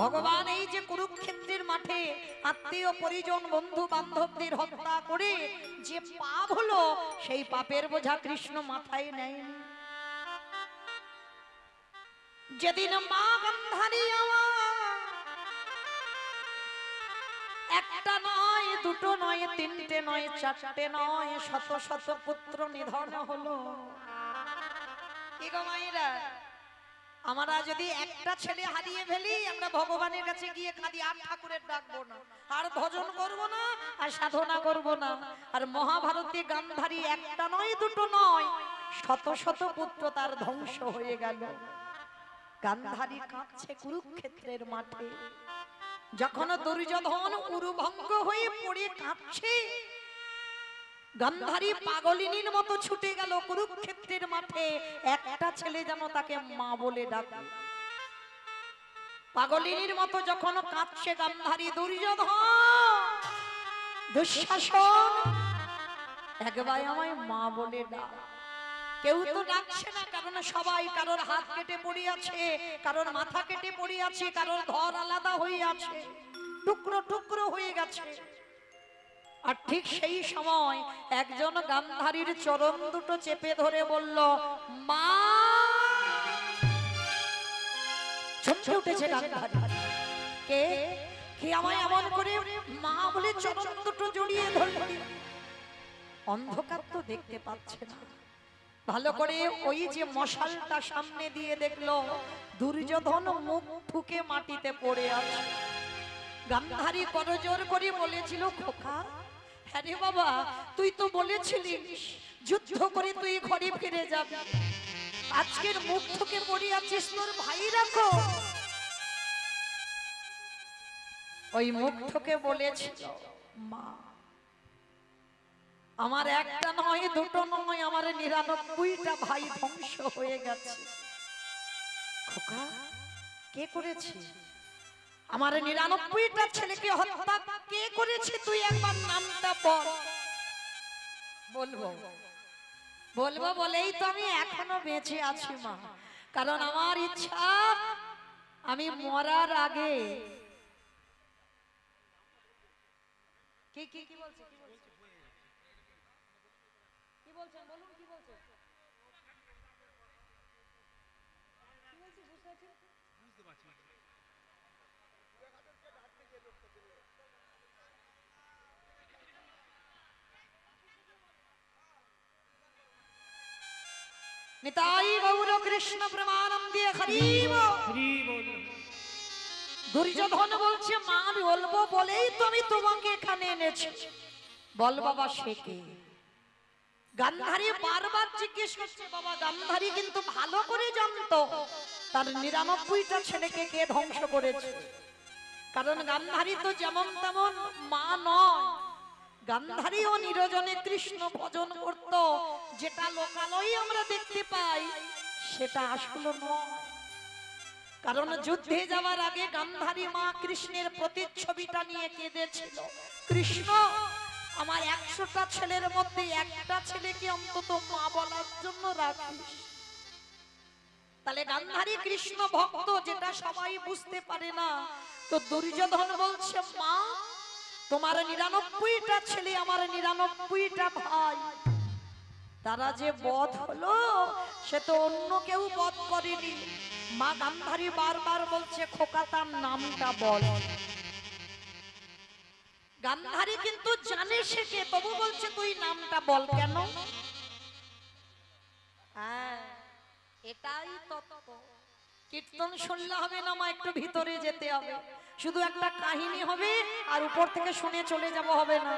ভগবান এই যে কুরুক্ষেত্রের মাঠে আত্মীয় পরিজন বন্ধু বান্ধবদের হত্যা করে যে পাপ হলো, সেই পাপের বোঝা কৃষ্ণ মাথায় নেয়নি। যেদিন মা গান্ধারী একটা নয়, দুটো নয়, তিনটে নয়, চারটে নয়, শত শত পুত্র নিধন হলো। কি গো মায়েরা, আমরা যদি একটা ছেলে হারিয়ে ফেলি, আমরা ভগবানের কাছে গিয়ে কাঁদি, আর ঠাকুরের ডাকবো না, আর ভজন করব না, আর সাধনা করব না। আর মহাভারতে গান্ধারী একটা নয়, দুটো নয়, শত শত পুত্র তার ধ্বংস হয়ে গেল। গান্ধারী কাঁদছে কুরুক্ষেত্রের মাঠে। যখন দুর্যোধন উরুভঙ্গ হয়ে পড়ে কাঁদছে, গান্ধারী পাগলিনীর মতো ছুটে গেল কুরুক্ষেত্রের মাঠে। একটা ছেলে যেন তাকে মা বলে ডাকে। পাগলিনীর মতো যখন কাঁদছে গান্ধারী, দুর্যোধন, দুঃশাসন, একবার আমায় মা বলে ডাক। কেউ তো ডাকছে না, কারণ সবাই কারোর হাত কেটে পড়ে আছে, কারোর মাথা কেটে পড়ে আছে, কারোর ঘর আলাদা হয়ে আছে, টুকরো টুকরো হয়ে গেছে। আর ঠিক সেই সময় একজন গান্ধারীর চরণ দুটো চেপে ধরে বলল, মা। চমকে উঠেছে গান্ধারী। কে কে আমায় এমন করে মা বলে চরণ দুটো জড়িয়ে ধরল? অন্ধকার তো দেখতে পাচ্ছে না, ভালো করে ওই যে মশালটা সামনে দিয়ে দেখলো, দুর্যোধন মুখ ঠুকে মাটিতে পড়ে আছে। গান্ধারী করজোর করে বলেছিল, খোকা, হ্যাঁ রে বাবা, তুই তো বলেছিলিস যুদ্ধ করে তুই ঘরে ফিরে যাবি, আজকের মুখ ঠুকে পড়ে আছিস, তোর ভাই রাখো। ওই মুখ ঠুকে বলেছিল, মা, আমার একটা নয়, দুটো নয়, আমার 99টা ভাই ধ্বংস হয়ে গেছে। খোকা, কে করেছে? আমার 99টা ছেলেকে হত্যা কে করেছে? তুই একবার নামটা বল। বলবো বলবো বলেই তো আমি এখনো বেঁচে আছি মা, কারণ আমার ইচ্ছা আমি মরার আগে। কি কি কি বলছে? কি বলছেন বলুন, কি বলছেন? বুঝতে পারছি। নিতাই গৌর কৃষ্ণ প্রেমানন্দে হরি বল। দুর্যোধন বলছে, মা বলবো বলেই তো আমি তোমাকে এখানে এনেছি, বল বাবা সে কে? গান্ধারী বারবার জিজ্ঞেস করছে। বাবা গান্ধারী কিন্তু ভালো করে জানতো তার 99টা ছেলেকে কে ধ্বংস করেছে, কারণ গান্ধারী তো যেমন তেমন মা নয়। গান্ধারীও নিরজনে কৃষ্ণ ভজন করত, যেটা লোকালয়ে আমরা দেখতে পাই সেটা আসলে নয়। কারণ যুদ্ধে যাওয়ার আগে গান্ধারী মা কৃষ্ণের প্রতিচ্ছবিটা নিয়ে কেঁদেছিল, কৃষ্ণ আমার 100টা ছেলের মধ্যে একটা ছেলেকে অন্তত মা বলার জন্য রাখিস। তাহলে গান্ধারী কৃষ্ণ ভক্ত, যেটা সবাই বুঝতে পারে না। তো দুর্যোধন বলছে, মা, তোমার 99টা ছেলে, আমার 99টা ভাই, তারা যে বধ হলো সে তো অন্য কেউ বধ করেনি। মা গান্ধারী বারবার বলছে, খোকা তার নামটা বল। গান্ধারী কিন্তু জানে সে কে, তবু বলছে তুই নামটা বল। কেন? হ্যাঁ, এটাই তত্ত্ব। কীর্তন শুনলে হবে না মা, একটু ভিতরে যেতে হবে। শুধু একটা কাহিনী হবে আর উপর থেকে শুনে চলে যাব হবে না।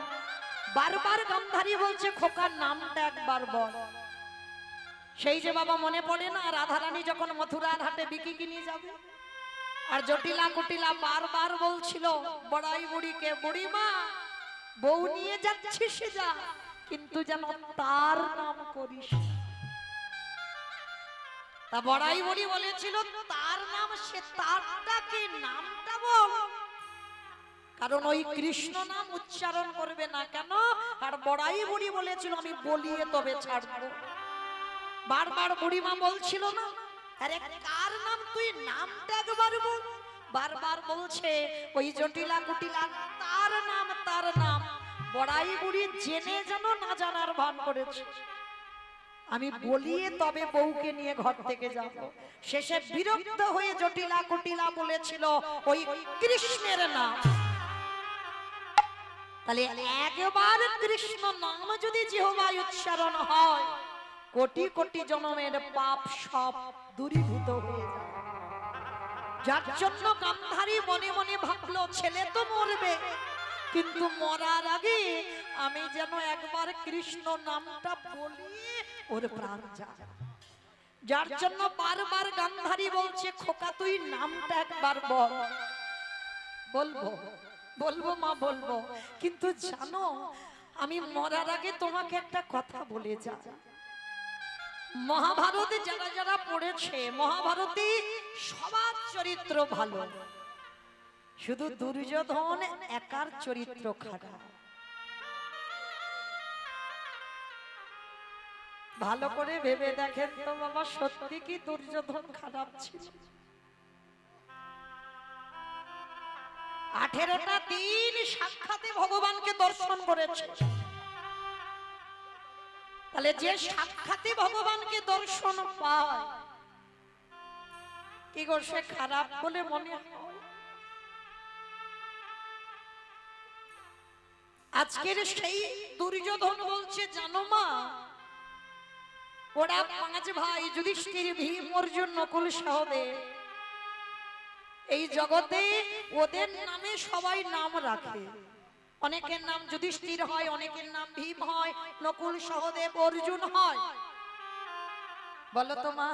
বারবার গান্ধারী বলছে, খোকার নামটা একবার বল। সেই যে বাবা মনে পড়ে না, রাধারানী যখন মথুরার হাটে বিকি কিনে যাবে, আর জটিলা কুটিলা বারবার বলছিল বড়াই বুড়িকে, বুড়িমা বউ নিয়ে যাচ্ছিস যা, কিন্তু যেন তার নাম করিস। তা বড়াই বুড়ি বলেছিল, তার নাম, সে তারটাকে নামটা বল, কারণ ওই কৃষ্ণ নাম উচ্চারণ করবে না। কেন? আর বড়াই বুড়ি বলেছিল, আমি বলিয়ে তবে ছাড়বো। বারবার বুড়িমা বলছিল না, আরে কার নাম, তুই নামটা একবার বল। বারবার বলছে ওই জটিলা কুটিলা তার নাম। বড়াই বুড়ি জেনে যেন না জানার ভান করেছে। আমি বলিয়ে তবে বউকে নিয়ে ঘর থেকে যাব। শেষে বিরক্ত হয়ে জটিলা কুটিলা বলেছিল ওই কৃষ্ণের নাম। তাহলে একবার কৃষ্ণ নাম যদি জিহ্বায় উচ্চারণ হয়, কোটি কোটি জন্মের পাপ সব দূরীভূত হয়ে যায়। যার জন্য গান্ধারী মনে মনে ভাবলো ছেলে তো মরবে, কিন্তু মরার আগে আমি যেন একবার কৃষ্ণ নামটা বলি ওর প্রাণ যায়। যার জন্য বারবার গান্ধারী বলছে খোকা তুই নামটা একবার বল। বলবো মা বলবো, কিন্তু জানো আমি মরার আগে তোমাকে একটা কথা বলে যাই। মহাভারতে যারা যারা পড়েছে, মহাভারতে সবার চরিত্র ভালো, শুধু দুর্যোধন একার চরিত্র খারাপ। ভালো করে ভেবে দেখেন তো বাবা, সত্যি কি দুর্যোধন খারাপ ছিল? 18টা দিন সাক্ষাতে ভগবানকে দর্শন করেছে। তাহলে যে সাক্ষাতে ভগবানকে দর্শন পায়, কি গো সে খারাপ বলে মনে হয়? আজকের সেই দুর্যোধন বলছে জানো মা, ওরা 5 ভাই যুধিষ্ঠির, ভীম, অর্জুন, নকুল, সহদেব, এই জগতে ওদের নামে সবাই নাম রাখে। অনেকের নাম যুধিষ্ঠির হয়, অনেকের নাম ভীম হয়, নকুল, সহদেব, অর্জুন হয়। বলো তো মা,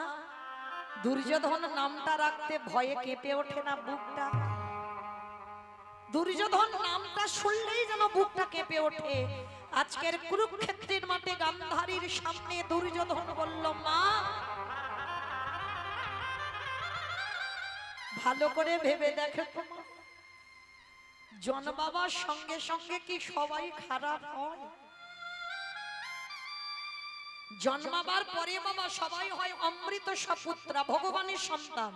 দুর্যোধন নামটা রাখতে ভয়ে কেঁপে ওঠে না বুকটা? দুর্যোধন নামটা শুনলেই যেন বুকটা কেঁপে ওঠে। আজকের কুরুক্ষেত্রের মাঠে গান্ধারীর সামনে দুর্যোধন বলল মা, ভালো করে ভেবে দেখো তো, জন্মাবার সঙ্গে সঙ্গে কি সবাই খারাপ হয়? জন্মাবার পরে বাবা সবাই হয় অমৃত সপুত্রা, ভগবানের সন্তান।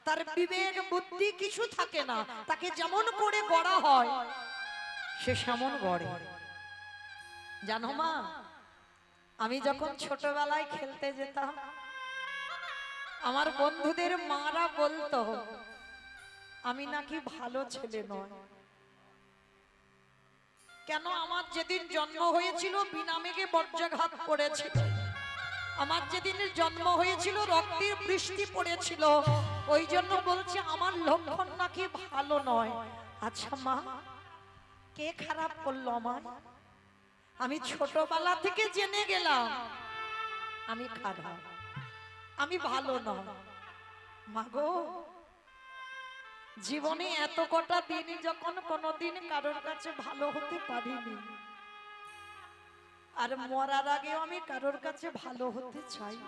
তার বিবেক বুদ্ধি কিছু থাকে না, তাকে যেমন করে গড়া হয় সে সেমন গড়ে। জানো মা, আমি যখন ছোটবেলায় খেলতে যেতাম, আমার বন্ধুদের মারা বলতো আমি নাকি ভালো ছেলে নয়। কেন? আমার যেদিন জন্ম হয়েছিল বিনা মেঘে বজ্রাঘাত পড়েছিল, আমার যেদিন জন্ম হয়েছিল রক্তের বৃষ্টি পড়েছিল, ওই জন্য বলছে আমার লক্ষণ নাকি ভালো নয়। আচ্ছা মা, কে খারাপ করলো আমার? আমি ছোটবেলা থেকে জেনে গেলাম আমি খারাপ, আমি ভালো নয়। মা গো, জীবনে এত কটা দিন যখন কোনোদিন কারোর কাছে ভালো হতে পারিনি, আর মরার আগেও আমি কারোর কাছে ভালো হতে চাই।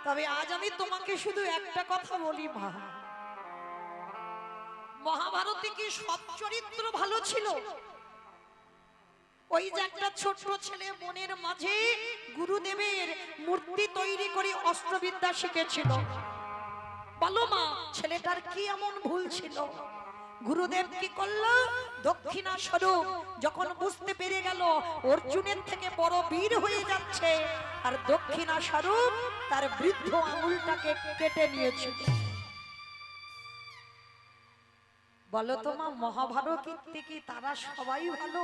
তবে আজ আমি তোমাকে শুধু একটা কথা বলি মা, মহাভারতে কি সব চরিত্র ভালো ছিল? ওই যে একটা ছোট্ট ছেলে মনের মাঝে গুরুদেবের মূর্তি তৈরি করে অস্ত্রবিদ্যা শিখেছিল। বলো মা, ছেলেটার কি এমন ভুল ছিল? গুরুদেব কি করলো? দক্ষিণা স্বরূপ যখন বুঝতে পেরে গেল অর্জুনের থেকে বড় বীর হয়ে যাচ্ছে, আর দক্ষিণা স্বরূপ তার বৃদ্ধ আঙুলটাকে কেটে নিয়েছে। বলো তো মা, মহাভারত কি তারা সবাই ভালো?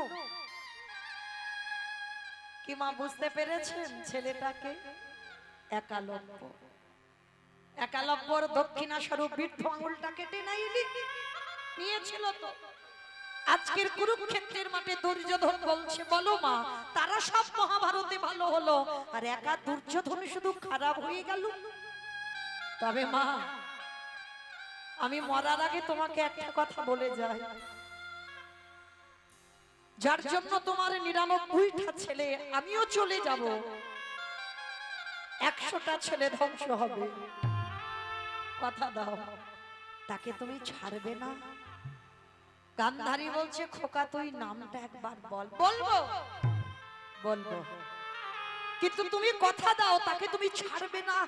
কি মা বুঝতে পেরেছেন? ছেলেটাকে একালব্যর দক্ষিণা স্বরূপ বৃদ্ধ আঙুলটা কেটে নিয়েছিল। তো আজকের কুরুক্ষেত্রের মাঠে দুর্যোধন বলছে বলো মা, তারা সব মহাভারতে ভালো হলো, আর একা দুর্যোধন শুধু খারাপ হয়ে গেল। তবে মা, আমি মরার আগে তোমাকে একটা কথা বলে যাই, যার জন্য তোমার 99টা ছেলে, আমিও চলে যাব, 100টা ছেলে ধ্বংস হবে, কথা দাও, তাকে তুমি ছাড়বে না? গান্ধারী বলছে খোকা তুই নামটা একবার বল। বলবো। কিন্তু তুমি কথা দাও তাকে তুমি ছাড়বে না।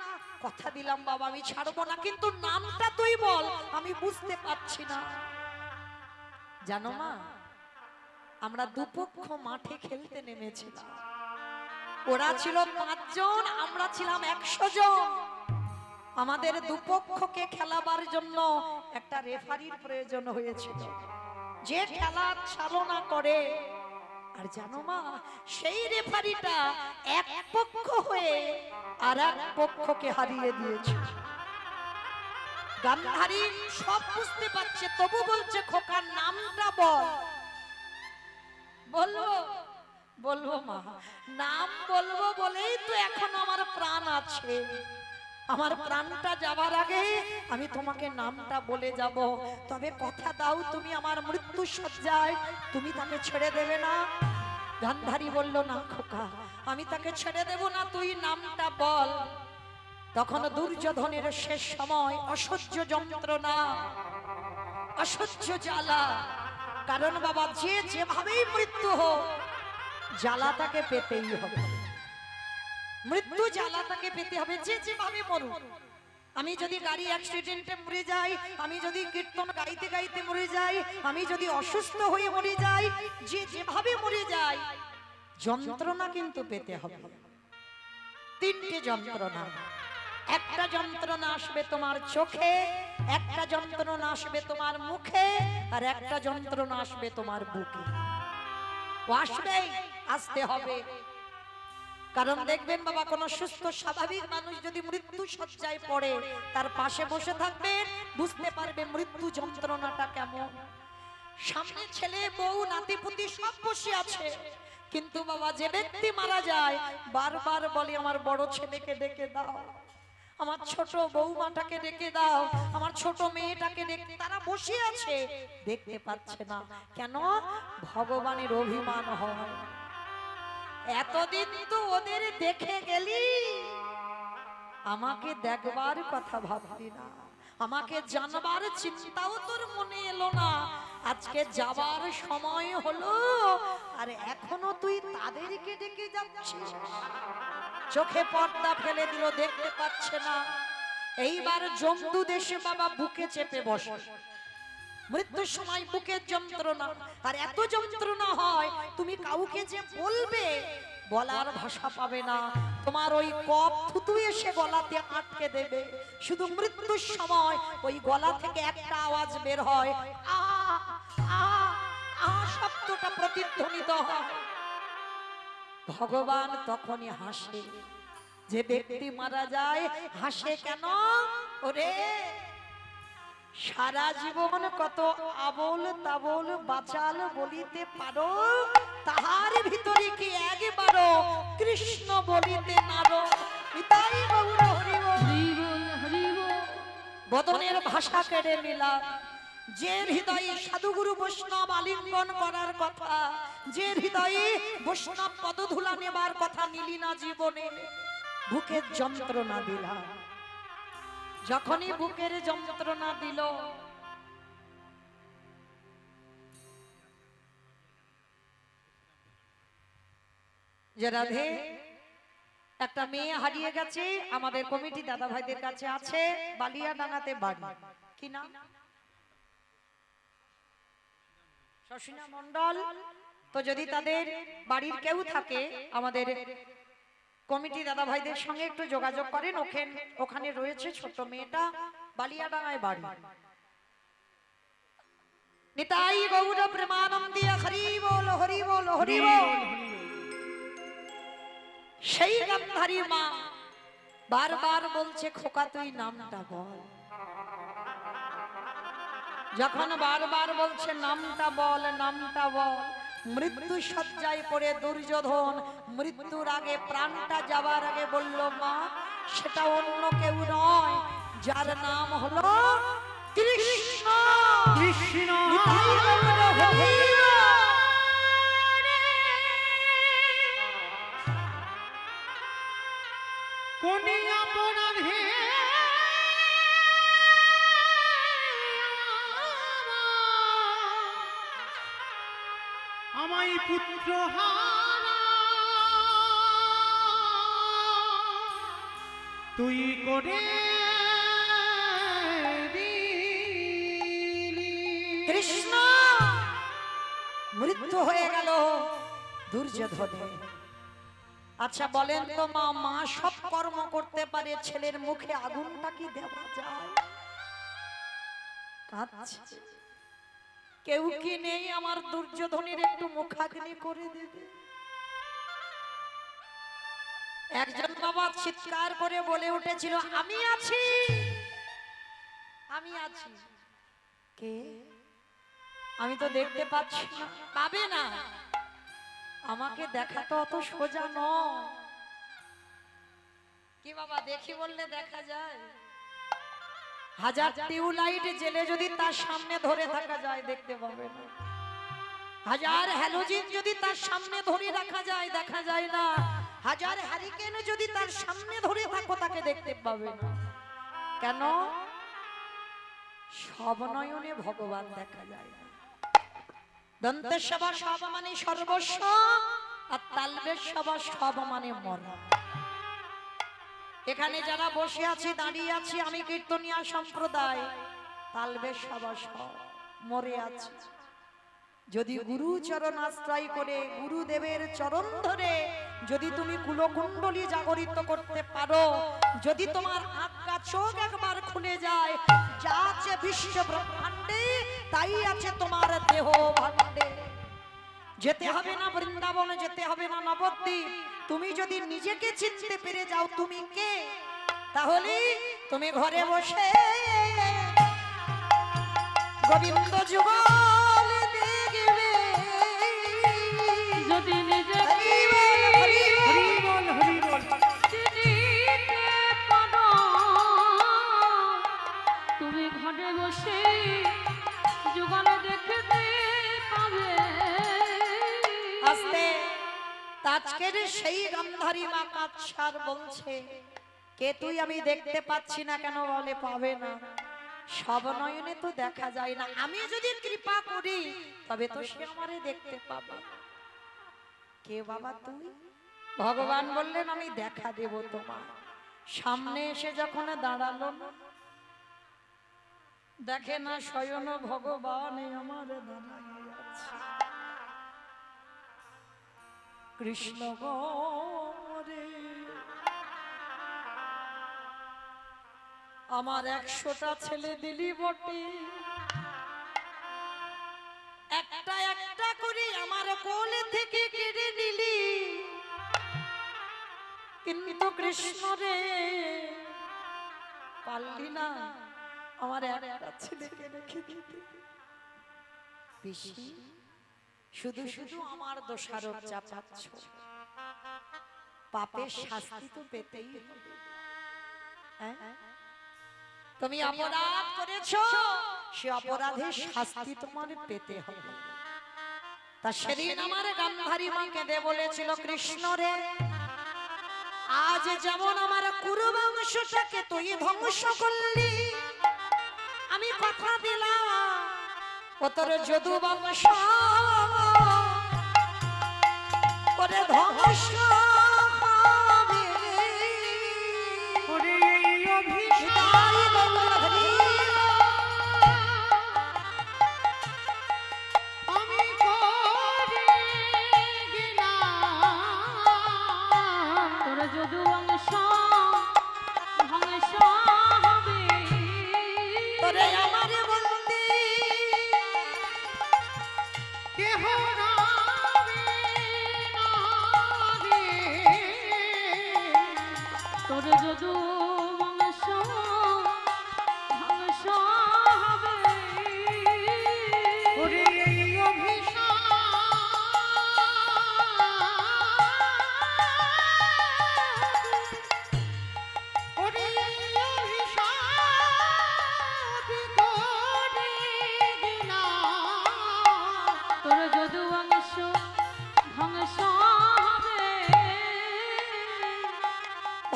কথা দিলাম বাবা আমি ছাড়বো না, কিন্তু নামটা তুই বল, আমি বুঝতে পারছি না। জানো মা, আমরা দুপক্ষ মাঠে খেলতে নেমেছিলাম। ওরা ছিল 5 জন, আমরা ছিলাম 100 জন। আমাদের দুপক্ষকে খেলাবার জন্য একটা রেফারির প্রয়োজন হয়েছিল, যে খেলা চালনা করে। আর জানো মা, সেই রেফারিটা এক পক্ষ হয়ে আর এক পক্ষকে হারিয়ে দিয়েছে। গান্ধারী সব বুঝতে পারছে, তবু বলছে খোকার নামটা বল। বলবো বলবো মা, নাম বলবো বলেই তো এখন আমার প্রাণ আছে। আমার প্রাণটা যাবার আগে আমি তোমাকে নামটা বলে যাব। তবে কথা দাও তুমি আমার মৃত্যু সজ্জায় তুমি তাকে ছেড়ে দেবে না। গান্ধারী বলল না খোকা, আমি তাকে ছেড়ে দেব না, তুই নামটা বল। তখন দুর্যোধনের শেষ সময়, অসহ্য যন্ত্রণা, অসহ্য জ্বালা। কারণ বাবা যে যেভাবেই মৃত্যু হোক জ্বালাটাকে পেতেই হবে, মৃত্যু জ্বালাটাকে পেতে হবে, যে যেভাবে মরুক। আমি যদি গাড়ি অ্যাক্সিডেন্টে মরে যাই, আমি যদি কীর্তন গাইতে গাইতে মরে যাই, আমি যদি অসুস্থ হয়ে মরে যাই, যে যেভাবে মরে যাই, যন্ত্রণা কিন্তু পেতে হবে। 3টে যন্ত্রণা। একটা যন্ত্রণা আসবে তোমার চোখে, একটা যন্ত্রণা আসবে তোমার মুখে, আর একটা যন্ত্রণা আসবে তোমার বুকে। আসবেই, আসতে হবে। কারণ দেখবেন বাবা, কোন সুস্থ স্বাভাবিক মানুষ যদি মৃত্যু শয্যায় পড়ে, তার পাশে বসে থাকবেন, বুঝতে পারবে মৃত্যু যন্ত্রণাটা কেমন। সামনে ছেলে বউ নাতিপুতি সব বসে আছে, কিন্তু বাবা যে ব্যক্তি মারা যায় বারবার বলে আমার বড় ছেলেকে ডেকে দাও, আমার ছোট বৌমাটাকে ডেকে দাও, আমার ছোট মেয়েটাকে ডেকে। তারা বসে আছে, দেখতে পাচ্ছে না কেন? ভগবানের অভিমান হয়। এতদিন তো ওদের দেখে গেলি, আমাকে দেখবার কথা ভাবলি না, আমাকে জানবার চিন্তাও তোর মনে এলো না। আজকে যাবার সময় হলো, আর এখনো তুই তাদেরকে ডেকে যাচ্ছিস। চোখে পর্দা ফেলে দিল, দেখতে পাচ্ছে না। এইবার জম্বু দেশে বাবা বুকে চেপে বসে। মৃত্যুর সময় বুকের যন্ত্রণা, আর এত যন্ত্রণা হয় তুমি কাউকে যে বলবে বলার ভাষা পাবে না। তোমার ওই কফ থুতু এসে গলাতে আটকে দেবে। শুধু মৃত্যুর সময় ওই গলা থেকে একটা আওয়াজ বের হয়, আ আ আ শব্দটা প্রতিধ্বনিত হয়। ভগবান তখনই হাসে। যে ব্যক্তি মারা যায় হাসে কেন? ওরে সারা জীবন কত আবল তাবল বাচাল বলিতে পারো, তাহার ভিতরে কি একবারও কৃষ্ণ বলিতে নারো। নিতাই গৌর হরি বল। বদনের ভাষা কেড়ে নিলাম। যে হৃদয়ে সাধুগুরু বৈষ্ণব আলিঙ্গন করার কথা, যে হৃদয়ে বৈষ্ণব পদধূলা নেবার কথা নিলি না জীবনে, বুকের যন্ত্রণা দিলাম। যখনই বুকের যন্ত্রণা দিল, যে রাধে একটা মেয়ে হারিয়ে গেছে, আমাদের কমিটি দাদা ভাইদের কাছে আছে, বালিয়াডাঙ্গাতে বাড়ি। কি নাম? শশিনা মণ্ডল। তো যদি তাদের বাড়ির কেউ থাকে, আমাদের কমিটি দাদা ভাইদের সঙ্গে একটু যোগাযোগ করেন। ওখানে রয়েছে ছোট মেয়েটা, বালিয়াডাঙ্গায় বাড়ি। নিতাই গৌর প্রেমানন্দে হরি বল হরি বল হরি বল। সেই গান্ধারী মা বারবার বলছে খোকা তুই নামটা বল। যখন বারবার বলছে নামটা বল নামটা বল, মৃত্যু শয্যায় পড়ে দুর্যোধন মৃত্যুর আগে, প্রাণটা যাবার আগে বলল মা সেটা অন্য কেউ নয়, যার নাম হলো কৃষ্ণ। কৃষ্ণ কোন অপরাধে আমায় পুত্র হারা তুই করে কৃষ্ণ মৃত্যু হয়ে গেল দুর্যোধনের। আচ্ছা বলেন তো মা, মা সব কর্ম করতে পারে, ছেলের মুখে আগুনটা কি দেওয়া যায়? কাঁদছে। কেউ কি নেই আমার দুর্যোধনের একটু মুখাগ্নি করে দেবে? একজন বাবা চিৎকার করে বলে উঠেছিল, আমি আছি, আমি আছি। কে? আমি তো দেখতে পাচ্ছি না। পাবে না, আমাকে দেখা তো অত সোজা নয়। কি বাবা, দেখি বললে দেখা যায়? হাজার টিউবলাইট জেলে যদি তার সামনে ধরে থাকা যায় দেখতে পাবে না। হাজার হ্যালোজিন যদি তার সামনে ধরে রাখা যায় দেখা যায় না। হাজার হ্যারিকেন যদি তার সামনে ধরে থাকো তাকে দেখতে পাবে না। কেন? সব নয়নে ভগবান দেখা যায় না। দন্তেশ্বর সব মানে সর্বস্ব, আর তালবেশ্বর সব মানে মরণ। এখানে যারা বসে আছি, দাঁড়িয়ে আছি, আমি কীর্তনিয়া সম্প্রদায়, তালবেশ্বর সব মরে আছি। যদি গুরু চরণ আশ্রয় করে, গুরুদেবের চরণ ধরে যদি তুমি কুলকুণ্ডলী জাগরিত করতে পারো, যদি তোমার আজ্ঞা চোখ একবার খুলে যায়, যা আছে বিশ্ব ব্রহ্মাণ্ডে তাই আছে তোমার দেহ ভাণ্ডে। যেতে হবে না বৃন্দাবনে, যেতে হবে না নবদ্বীপ। তুমি যদি নিজেকে চিনতে পেরে যাও তুমি কে, তাহলে তুমি ঘরে বসে গোবিন্দ যুগল দেখবে। যদি নিজে তুমি ঘরে বসে যুগল দেখতে পাবে। আস্তে আজকের সেই গান্ধারী মা কাছার বলছে, কে তুই? আমি দেখতে পাচ্ছি না। কেন? বলে পাবে না, সব নয়নে তো দেখা যায় না। আমি যদি কৃপা করি তবে তো সে আমারে দেখতে পাবে। কে বাবা তুই? ভগবান বললেন আমি দেখা দেব তোমার। সামনে এসে যখন দাঁড়ালো, দেখে না স্বয়ং ভগবান আমার দাঁড়াইয়া আছে। কৃষ্ণ গরে আমার 100টা ছেলে দিলি বটে, একটা একটা করে আমার কোলে থেকে কেড়ে নিলি, কিন্তু কৃষ্ণ রে পারলি না আমার একটা ছেলেকে রেখে দিতে। পিসি শুধু শুধু আমার দোষারোপ চাপাচ্ছ, পাপের শাস্তি তো পেতেই হবে। তুমি অপরাধ করেছো, সে অপরাধের শাস্তি তোমার পেতে হবে। তা সেদিন আমার গান্ধারী মা কেঁদে বলেছিল, কৃষ্ণ রে আজ যেমন আমার কুরু বংশটাকে তুই ধ্বংস করলি, আমি কথা দিলাম ও তোর যদু বংশ করে ধ্বংস হবে।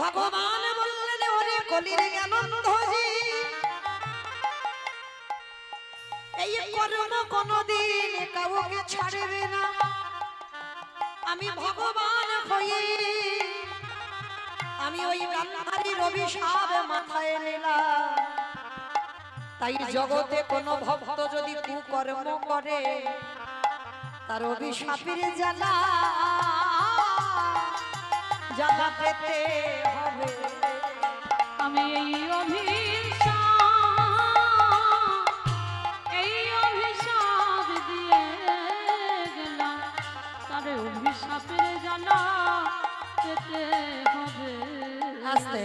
ভগবান বললেন, ওরে কলির জ্ঞানন্ধজি, এই কর্ম কোনদিন কাউকে ছাড়বে না। আমি ভগবান হয়ে আমি ওই গান্ধারীর অভিশাপ মাথায় নিলাম। তাই জগতে কোনো ভক্ত যদি কুকর্ম করে তার অভিশাপের জ্বালা জ্বালা পেতে হবে। আমি এই অভিশাপ দিয়ে গেলাম, তার অভিশাপের জ্বালা পেতে হবে। আস্তে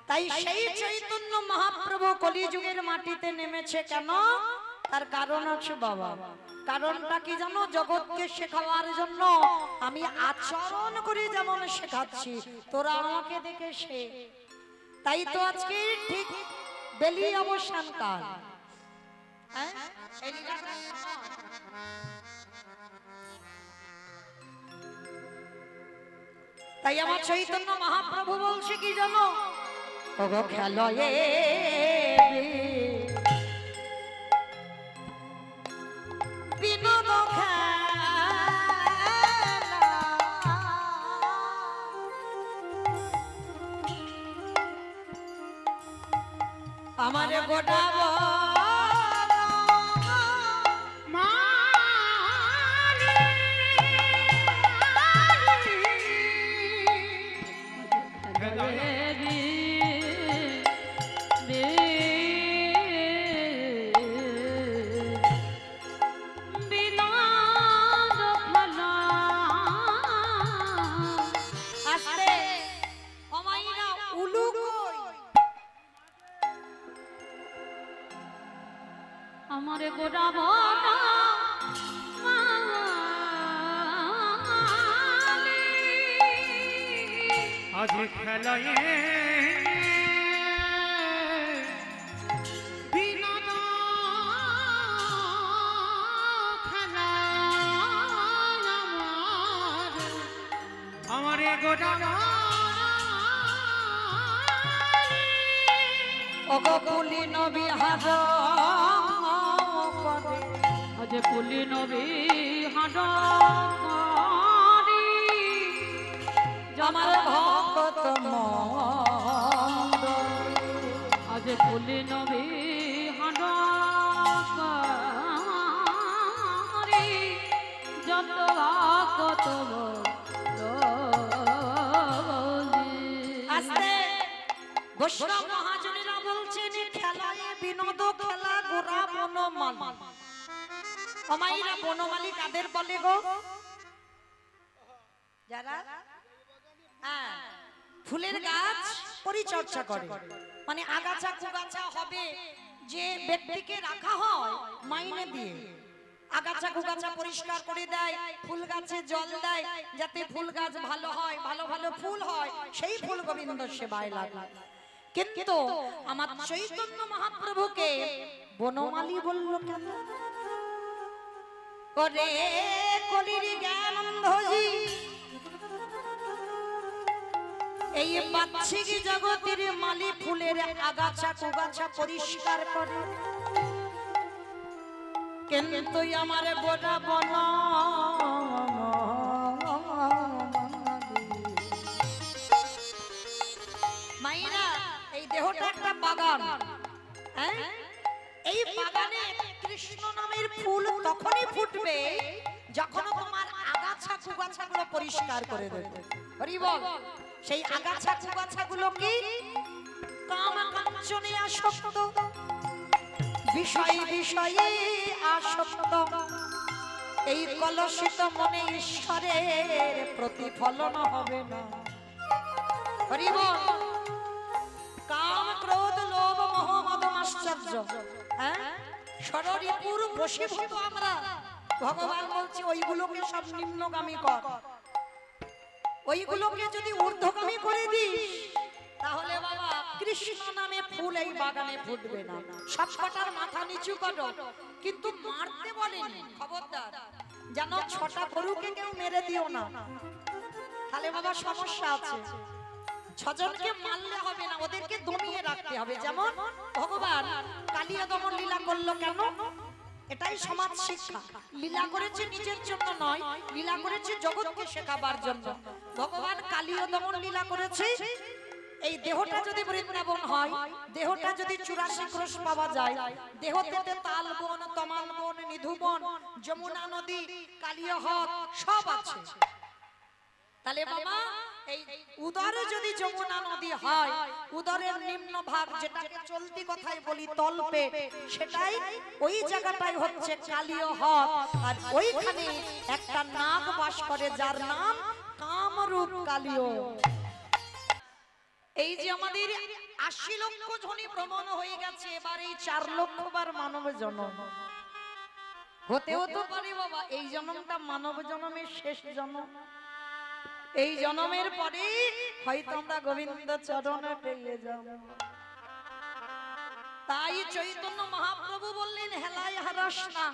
তাই সেই চৈতন্য মহাপ্রভু কলিযুগের মাটিতে নেমেছে কেন? তার কারণ আছে বাবা। কারণটা কি জানো? জগৎকে শেখাবার জন্য। আমি আচরণ করে যেমন শেখাচ্ছি তোরা আমাকে দেখে শেখ। তাই তো আজকে ঠিক বেলি অবসান কাল, তাই আমার চৈতন্য মহাপ্রভু বলছে কি জানো? ওগো খেলো বিনোদ আমারে গোটাব আমারে গোড়াব আজ খেলায় বিনোদ খেলা আমারে গোড়াব ওগো পুলি নবী হাজ আজ পুলি নবী হাড আমার ভক্ত আজ পুলি নবী হাড যত কত আস্তে বৈষ্ণব মহাজনেরা বলছেন খেলায় বিনোদ খেলা গোরা বনমাল। অমাইরা বনমালী কাদের বলে গো? যারা ফুলের গাছ পরিচর্যা করে, মানে আগাছা কুগাছা হবে যে ব্যক্তিকে রাখা হয় মাইনে দিয়ে, আগাছা কুগাছা পরিষ্কার করে দেয়, ফুল গাছে জল দেয় যাতে ফুল গাছ ভালো হয়, ভালো ভালো ফুল হয়, সেই ফুল গোবিন্দ সেবায় লাগে। কিন্তু আমার চৈতন্য মহাপ্রভুকে বনমালী বলল কেন? করে কলির জ্ঞানন্ধজি এই বাচ্চিক জগতের মালি ফুলের আগাছা কুগাছা পরিষ্কার করে, কিন্তু আমার গোটা বন মাইরা এই দেহটা একটা বাগান। এই বাগানে কৃষ্ণ নামের ফুল তখনই ফুটবে যখন তোমার আগাছা কুগাছা গুলো পরিষ্কার করে দেবে। হরি বল। সেই আগাছা কুগাছা গুলো কি? কাম কাঞ্চনে আসক্ত, বিষয় বিষয়ে আসক্ত। এই কলুষিত মনে ঈশ্বরের প্রতিফলন হবে না। হরি বল। কাম ক্রোধ লোভ মোহ মদ আশ্চর্য, ষড়রিপুর বশীভূত আমরা। ভগবান বলছে ওইগুলোকে সব নিম্নগামী কর, ওইগুলোকে যদি ঊর্ধ্বগামী করে দিস তাহলে বাবা কৃষ্ণ নামে ফুল এই বাগানে ফুটবে না। সব কটার মাথা নিচু করো, কিন্তু মারতে বলেনি, খবরদার যেন 6টা গরুকে কেউ মেরে দিও না, তাহলে বাবা সমস্যা আছে। 6 জনকে মারলে হবে না, ওদেরকে দমিয়ে রাখতে হবে। যেমন ভগবান কালিয়া দমন লীলা করলো কেন? এটাই সমাজ শিক্ষা। লীলা করেছে নিজের জন্য নয়, লীলা করেছে জগৎকে শেখাবার জন্য। ভগবান কালীয় দমন লীলা করেছে। এই দেহটা যদি বৃন্দাবন হয়, দেহটা যদি 84 ক্রোশ পাওয়া যায়, দেহতে তাল বন, তমাল বন, নিধুবন, যমুনা নদী, কালীয় হ্রদ সব আছে। তাহলে বাবা এই উদরে যদি যমুনা নদী হয়, উদরের নিম্ন ভাগ যেটাকে চলতি কথায় বলি তলপেট, সেটাই ওই জায়গাটাই হচ্ছে কালীয় হ্রদ। আর ওইখানে একটা নাগ বাস করে যার নাম কামরূপ কালীয়। এই যে আমাদের 80 লক্ষ জনই ভ্রমণ হয়ে গেছে, এবার এই 4 লক্ষ বার মানব জন্ম হতেও তো পারে বাবা। এই জন্মটা মানব জন্মের শেষ জন্ম। এই জন্মের পরে হয়তো আমরা গোবিন্দ চরণে পেয়ে যাব। তাই চৈতন্য মহাপ্রভু বললেন হেলায় হারাস না।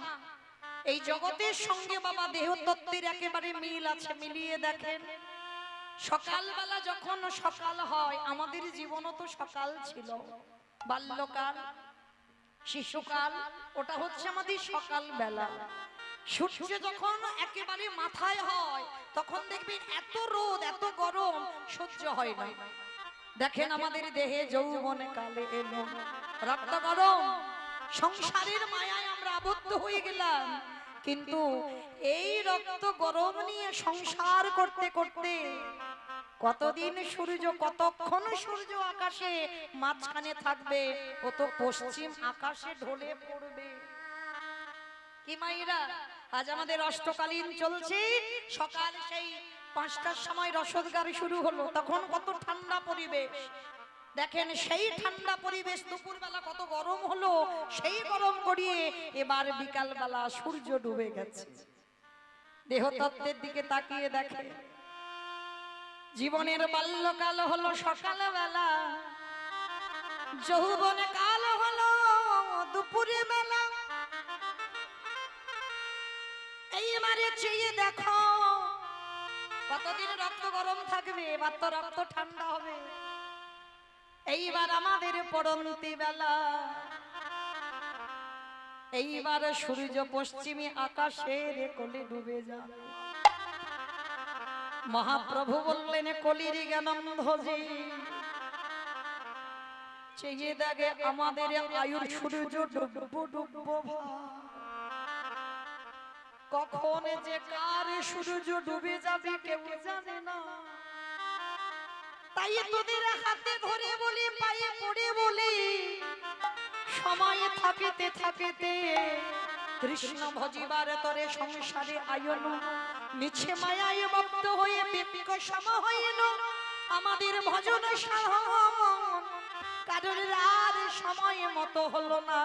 এই জগতের সঙ্গে বাবা দেহ তত্ত্বের একেবারে মিল আছে, মিলিয়ে দেখেন। সকালবেলা যখন সকাল হয়, আমাদের জীবনও তো সকাল ছিল। বাল্যকাল, শিশুকাল, ওটা হচ্ছে আমাদের সকাল বেলা। সূর্য যখন একেবারে মাথায় হয়, তখন দেখবেন এত রোদ, এত গরম সহ্য হয় না। দেখেন আমাদের দেহে যৌবনে কালে এলো, রক্ত গরম, সংসারের মায়ায় আমরা আবদ্ধ হয়ে গেলাম। কিন্তু এই রক্ত গরম নিয়ে সংসার করতে করতে কতদিন সূর্য, কতক্ষণ সূর্য আকাশে মাঝখানে থাকবে, ও তো পশ্চিম আকাশে ঢলে পড়বে। কি মাইরা, আজ আমাদের অষ্টকালীন চলছে। সকাল সেই 5টার সময় রসদ গাড়ি শুরু হলো, তখন কত ঠান্ডা পরিবেশ। দেখেন সেই ঠান্ডা পরিবেশ দুপুরবেলা কত গরম হলো, সেই গরম গড়িয়ে এবার বিকাল বেলা সূর্য ডুবে গেছে। দেহতত্ত্বের দিকে তাকিয়ে দেখে, জীবনের বাল্যকাল হলো সকাল বেলা, যৌবনে কাল হলো দুপুরে বেলা। এইবারে চেয়ে দেখো কতদিন রক্ত গরম থাকবে, এবার তো রক্ত ঠান্ডা হবে। এইবার আমাদের পড়ন্তি বেলা, এইবার সূর্য পশ্চিমী আকাশের কোলে ডুবে যাবে। মহাপ্রভু বললেন কলির জ্ঞানন্ধজি, চেয়ে দেখে আমাদের আয়ুর সূর্য ডুববো ডুববো, কখন যে কার সূর্য ডুবে যাবে কেউ জানে না। তাই তোদের হাতে ধরে বলি, পায়ে পড়ে বলি, সময় থাকিতে থাকিতে কৃষ্ণ ভজিবার তরে সংসারে আয়ন, মিছে মায়ায় মত্ত হয়ে বিপিক সম হইল। আমাদের ভজন সাধন কারোর আর সময় মতো হলো না,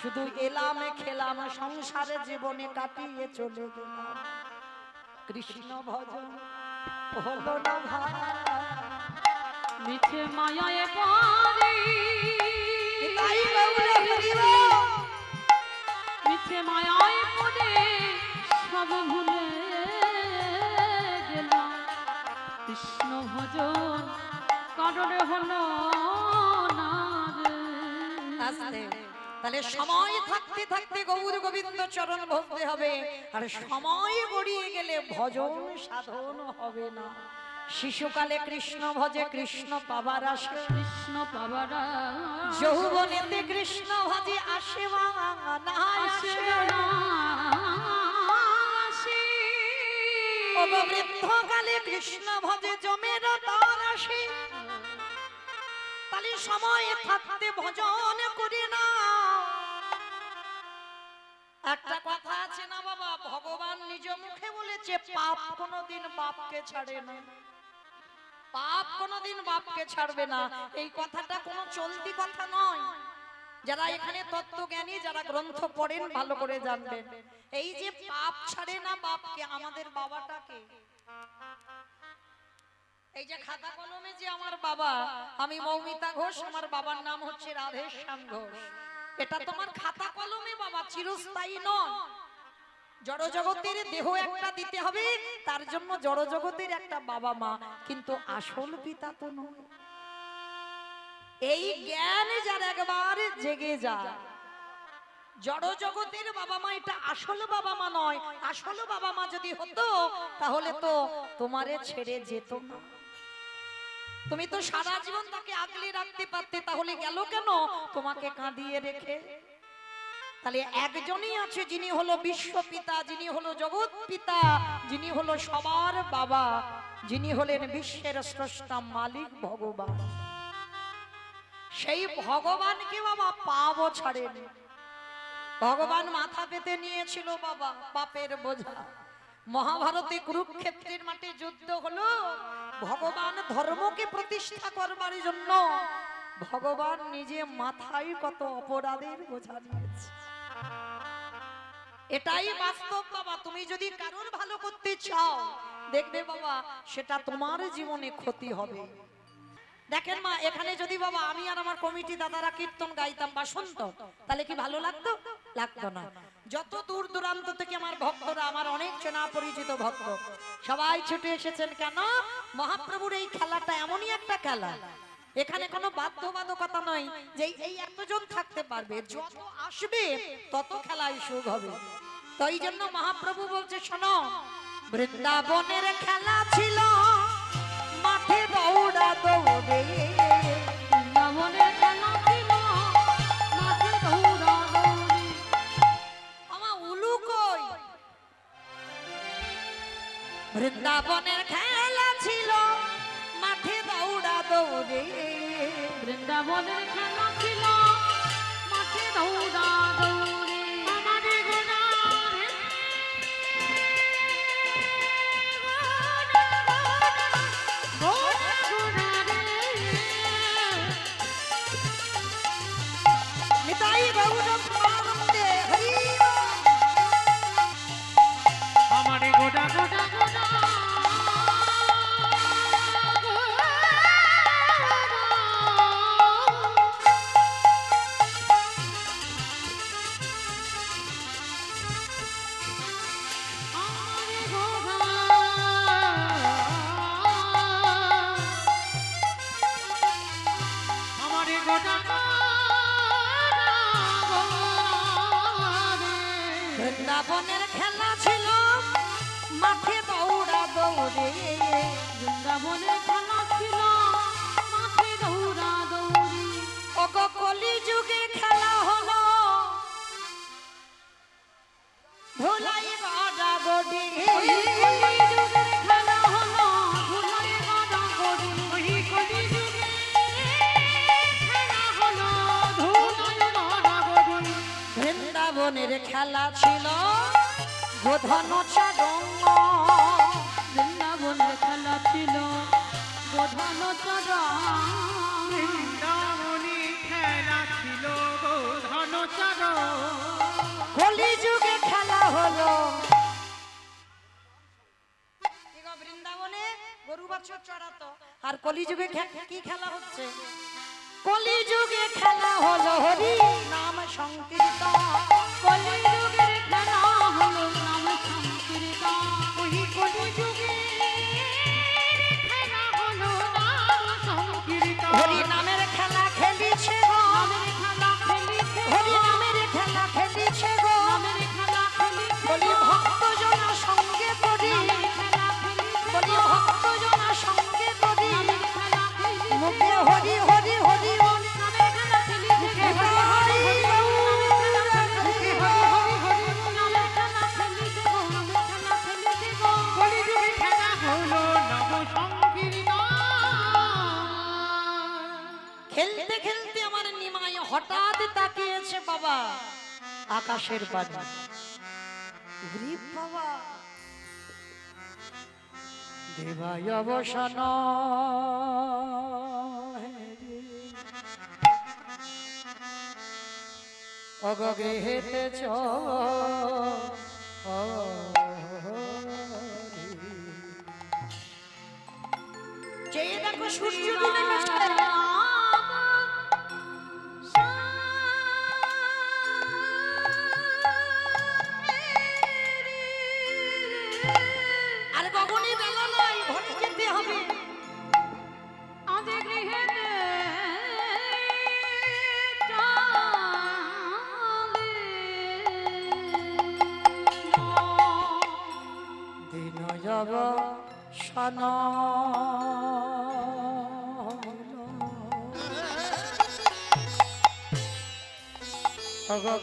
শুধু এলাম খেলাম সংসারে জীবনে কাটিয়ে চলে গেলাম। কৃষ্ণ ভজন হলো না ভাই, মিছে মায়ায় পড়ে, তাই গৌর হরিব। মিছে মায়ায় পড়ে সব ভুলে গেলাম। কৃষ্ণ ভজন কারণে হলো না রে। আস্তে, তাহলে সময় থাকতে থাকতে গৌর গোবিন্দ চরণ ভজতে হবে, আর সময় গড়িয়ে গেলে ভজন সাধন হবে না। শিশুকালে কৃষ্ণ ভজে কৃষ্ণ পাবার আসে, কৃষ্ণ পাবার যৌবনেতে কৃষ্ণ ভজে আসে না আসে না। বৃদ্ধকালে কৃষ্ণ ভজে জমের তার আসে। তাহলে সময় থাকতে ভজন করি না। একটা কথা আছে না বাবা, ভগবান নিজ মুখে বলেছে পাপ কোনদিন বাপকে ছাড়ে না, পাপ কোনদিন বাপকে ছাড়বে না। এই কথাটা কোনো চলতি কথা নয়। যারা এখানে তত্ত্বজ্ঞানী, যারা গ্রন্থ পড়েন ভালো করে জানবেন। এই যে পাপ ছাড়ে না বাপকে, আমাদের বাবাটাকে, এই যে খাতা কলমে যে আমার বাবা, আমি মৌমিতা ঘোষ, আমার বাবার নাম হচ্ছে রাধেশ্যাম ঘোষ, এটা তোমার খাতা কলমে বাবা, চিরস্থায়ী নয়। জড় জগতের দেহ একটা দিতে হবে, তার জন্য জড় জগতের একটা বাবা মা, কিন্তু আসল পিতা তো নয়। এই জ্ঞান যার একবার জেগে যায়, জড় জগতের বাবা মা এটা আসল বাবা মা নয়। আসল বাবা মা যদি হতো তাহলে তো তোমারে ছেড়ে যেত না। তুমি তো সারা জীবন তাকে আগলে রাখতে পারতে, তাহলে গেল কেন তোমাকে কাঁদিয়ে রেখে? তাহলে একজনই আছে যিনি হলো বিশ্বপিতা, যিনি হলো জগৎ পিতা, যিনি হলো সবার বাবা, যিনি হলেন বিশ্বের স্রষ্টা মালিক ভগবান। সেই ভগবানকে বাবা পাবো ছাড়েনি। ভগবান মাথা পেতে নিয়েছিল বাবা পাপের বোঝা। মহাভারতে কুরুক্ষেত্রের মাঠে যুদ্ধ হলো, ভগবান ধর্মকে প্রতিষ্ঠা করবার জন্য ভগবান নিজে মাথায় কত অপরাধের বোঝা নিয়েছে। এটাই বাস্তব বাবা। তুমি যদি কারোর ভালো করতে চাও, দেখবে বাবা সেটা তোমার জীবনে ক্ষতি হবে। দেখেন মা, এখানে যদি বাবা আমি আর আমার কমিটি দাদারা কীর্তন গাইতাম বা শুনতাম, তাহলে কি ভালো লাগতো? লাগতো না। যত দূর দূরান্ত থেকে আমার ভক্তরা, আমার অনেক চেনা পরিচিত ভক্ত, সবাই ছুটে এসেছেন। কেন? মহাপ্রভুর এই খেলাটা এমনই একটা খেলা, এখানে কোনো বাধ্যবাধকতা নয় যে এই এতজন থাকতে পারবে। যত আসবে তত খেলায় সুখ হবে। তো এই জন্য মহাপ্রভু বলছে, শোনো, বৃন্দাবনের খেলা ছিল মাঠে দৌড়া দৌড়ে, বৃন্দাবনের খেলা ছিল মাঠে দৌড়া দৌড়ি। আমা উলু কই? বৃন্দাবনের খেলা ছিল মাঠে দৌড়া দৌড়ে, বৃন্দাবনের খেলা ছিল মাঠে দৌড়া দৌড়ি। আমারে গোনা রে গোনা গোনা রে নিতাই গৌর প্রেমানন্দে হরি। আমারে গোনা গোনা গোনা আমারে গোনা বৃন্দাবনের খেলা ছিল মাঠে দৌড়া দৌড়ে, বৃন্দাবনের খেলা ছিল মাঠে দৌড়া দৌড়ি। ওগো কলি যুগে খেলা হলো ধুলাই গড়াগড়ি, কলিযুগের খেলা হলো ধুলাই গড়াগড়ি। ওই কলিযুগে খেলা হলো ধুলাই গড়াগড়ি। বৃন্দাবনের খেলা ছিল গোধন চারঙ্গ, বৃন্দাবনের খেলা ছিল গোধন চরণ। বৃন্দাবনী খেলা ছিল ধনচর। কলি যুগে খেলা হলো। বৃন্দাবনে গরু বাছুর চড়াতো, আর কলি যুগে কি খেলা হচ্ছে? কলি যুগে খেলা হলো হরি নাম সংকীর্তন, কলিযুগের খেলা হলো নাম সংকীর্তন। ওই কলিযুগে খেলা হলো নাম সংকীর্তন। হরি নামের খেলা খেলিছে গো, নামের খেলা খেলিছে হরি নামের খেলা খেলিছে গো, নামের খেলা খেলিছে বলি ভক্ত জনা সঙ্গে করি, নামের খেলা খেলিছে বলি ভক্ত জনা সঙ্গে করি, নামের খেলা খেলিছে মুখে হরি হরি হরি হরি, নামের খেলা খেলিছে হরি হরি নামের খেলা খেলিছে নামের খেলা খেলিছে কলিযুগে খেলা হলো নাম সংকীর্তন। খেলতে খেলতে আমার নিমাই হঠাৎ তাকিয়েছে বাবা আকাশের পানে। ওরে বাবা, দেবায় অবসান অগগেহেতে চ চেয়ে দেখো সূর্য ডুবে গেছে। আর গগনে বেলা নয়, ঘরে যেতে হবে। আজ গৃহেতে রব সন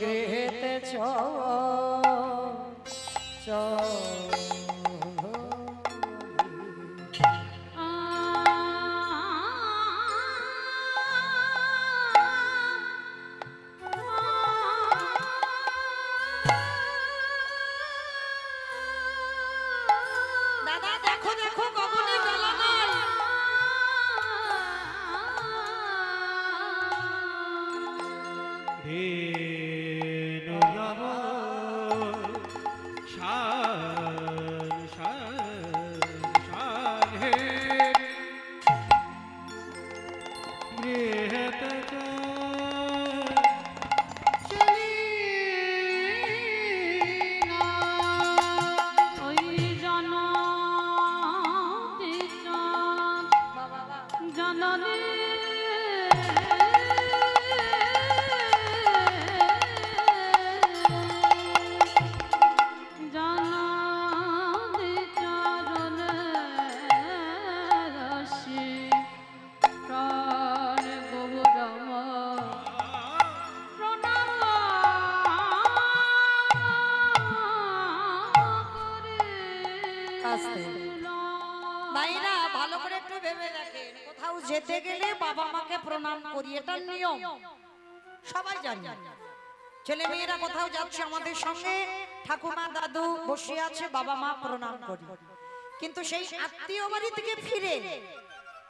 গৃহেতে চ মায়েরা ভালো করে একটু ভেবে দেখেন, কোথাও যেতে গেলে বাবা মাকে প্রণাম করি, এটা নিয়ম, সবাই জানে। ছেলে মেয়েরা কোথাও যাচ্ছে আমাদের সঙ্গে, ঠাকুমা দাদু বসে আছে, বাবা মা প্রণাম করি। কিন্তু সেই আত্মীয় বাড়ি থেকে ফিরে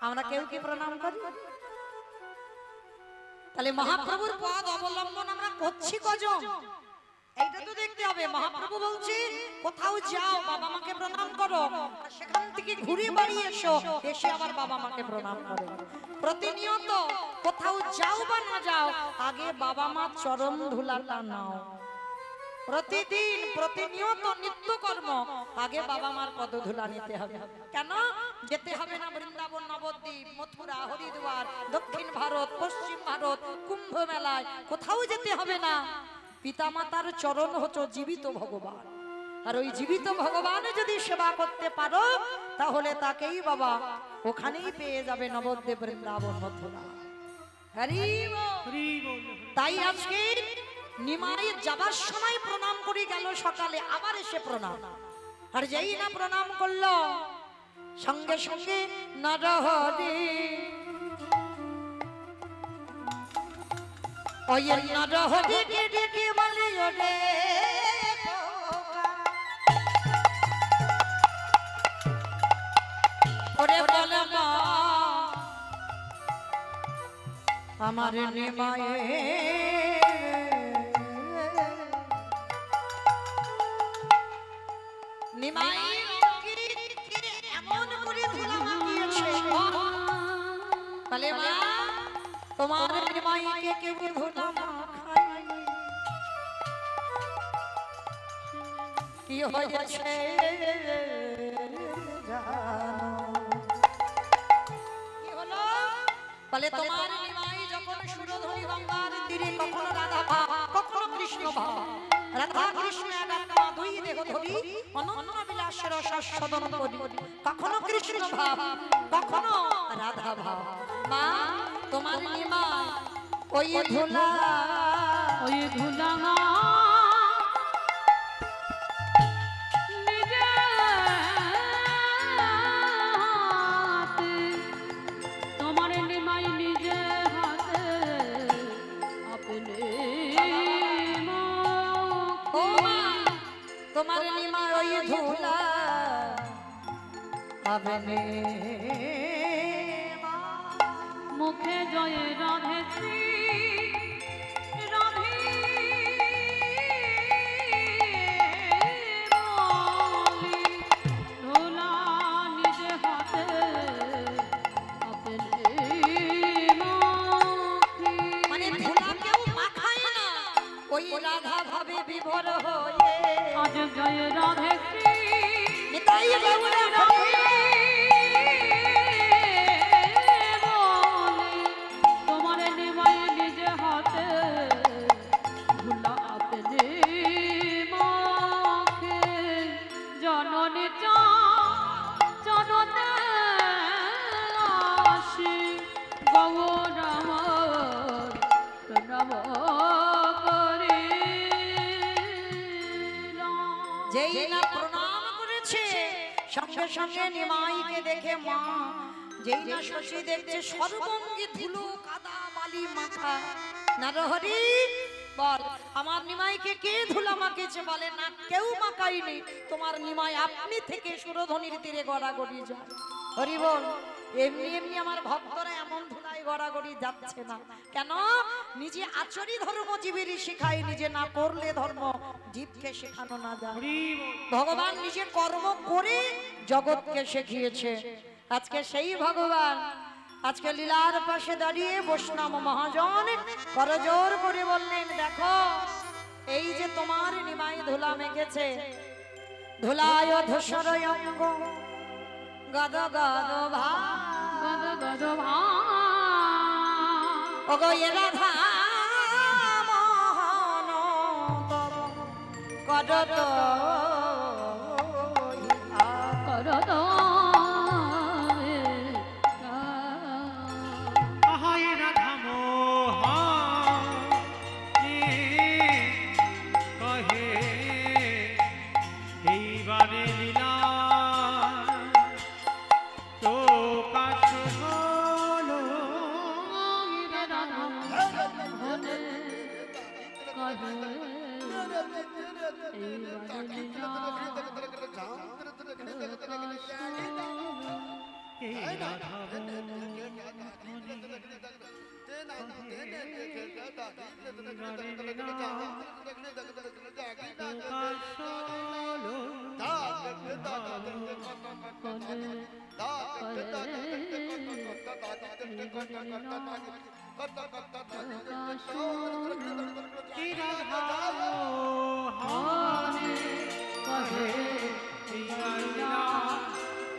আমরা কেউ কি প্রণাম করি? তাহলে মহাপ্রভুর পদ অবলম্বন আমরা করছি কজন? এইটা তো দেখতে হবে। মহাপ্রভু বলছে কোথাও যাও বাবা মাকে প্রণাম করো, সেখান থেকে ঘুরে বাড়ি এসো, এসে আবার বাবা মাকে প্রণাম করো। প্রতিনিয়ত কোথাও যাও বা না যাও, আগে বাবা মা চরণ ধুলাটা নাও। প্রতিদিন প্রতিনিয়ত নিত্য কর্ম, আগে বাবা মার পদধূলা নিতে হবে। কেন যেতে হবে না বৃন্দাবন, নবদ্বীপ, মথুরা, হরিদ্বার, দক্ষিণ ভারত, পশ্চিম ভারত, কুম্ভ মেলায়, কোথাও যেতে হবে না। পিতামাতার চরণ হচ্ছে জীবিত ভগবান, আর ওই জীবিত ভগবান যদি সেবা করতে পারো তাহলে তাকেই বাবা ওখানেই পেয়ে যাবে, নবদ্বীপ, বৃন্দাবন, মথুরা। তাই আজকে নিমাই যাবার সময় প্রণাম করে গেল, সকালে আবার এসে প্রণাম, আর যেই না প্রণাম করলো সঙ্গে সঙ্গে নরহরি ওই নরহরি কে ডেকে বলে ওরে ওরে বলে মা আমার নিমায়ে নিমাই এমন করে ধুলা মাখিয়েছে, বলে মা তোমার নিমাইকে কেউ ধুলা মাখায়নি, কি হয়েছে জানো? কি হলো? বলে তোমার নিমাই যখন সুরধরি গঙ্গার তীরে কখনো রাধা ভাব, কখনো কৃষ্ণ ভাব, রাধা কৃষ্ণ একাত্মা দুই দেহ ধরি অনন্য বিলাসের রস সদন করি, কখনো কৃষ্ণ ভাব কখনো রাধা ভাব। মা তোমার নিমাই ওই ধুলা নিজে হাতে, তোমার নিমাই নিজে হাতে আপনি ও মা তোমার নিমাই ওই ধুলা আপনি মুখে জয় রাধে শ্রী রাধে বলি, ধুলা নিজে হাতে আপনি মাখি। মানে ধুলা কেউ মাখায় না, ওই রাধা ভাবে বিভোর হয়ে আজ জয় রাধে শ্রী নিতাই গৌর রাধে বলি, তোমার নিমাই নিজে হাতে ধুলা আপনি মাখে। জননী চাঁদ যেই না প্রণাম করেছে সঙ্গে সঙ্গে নিমাইকে দেখে মা যেই না শশী দেখছে সর্বঙ্গে ধুলো কাদা বালি মাখা। নরহরি বল আমার নিমাইকে কে ধুলা মাখেছে? বলে না কেউ মাখায়নি, তোমার নিমাই আপনি থেকে সুরধনির তীরে গড়াগড়ি যায়। হরি বল। এমনি এমনি আমার ভক্তরা এমন ধুলায় গড়াগড়ি যাচ্ছে না কেন? নিজে আচরি ধর্ম জীবের শেখায়, নিজে না করলে ধর্ম জীবকে শেখানো না যায়। ভগবান নিজে কর্ম করে জগৎকে শিখিয়েছে। আজকে সেই ভগবান আজকে লীলার পাশে দাঁড়িয়ে বৈষ্ণব মহাজন করজোর করে বললেন, দেখো এই যে তোমার নিমাই ধুলা মেখেছে, ধুলায় ধূসর অঙ্গ গদ গদ ভা গদ গদ ভা ওগো এ রাধা মোহন তব করত করত আহায় রাধা মোহনে কহে এইবারে লীলা প্রকাশ হলো। এই রাধা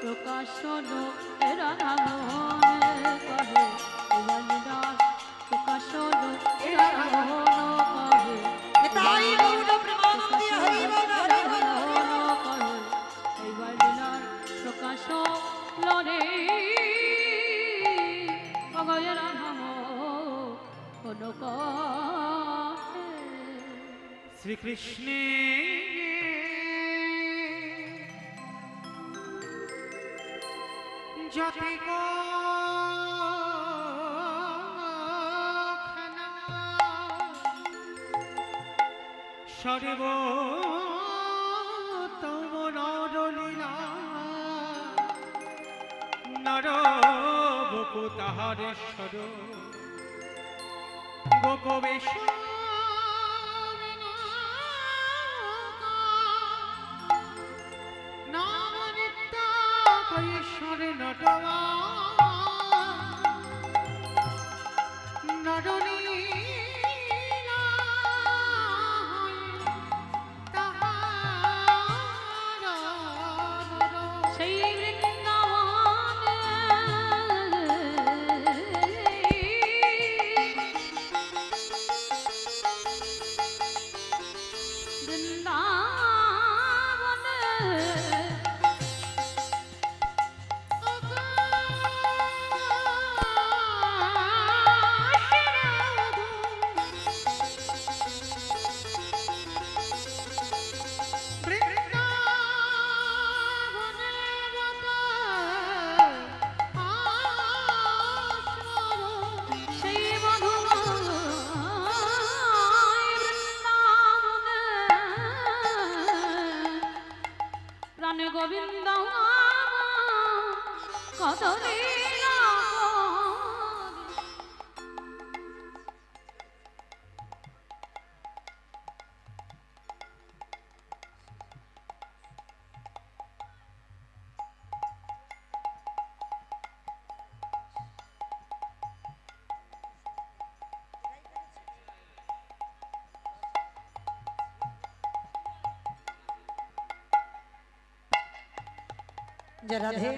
প্রকাশন রাধা মোহন কহে প্রকাশন রাধা মোহন কহে নিতাই গৌর প্রেমানন্দে হরি বল হরি বল প্রকাশ লরে অগয় রাধা মোহন কহে। শ্রীকৃষ্ণে যতি সর্ব তম নরলীলা নর বপু তাহারেশ্বর গোপবেশ ঈশ্বরে নটয়া নরলীলা তাহার সেই বৃন্দাবনে গোবিন্দ কত লীলা রাধে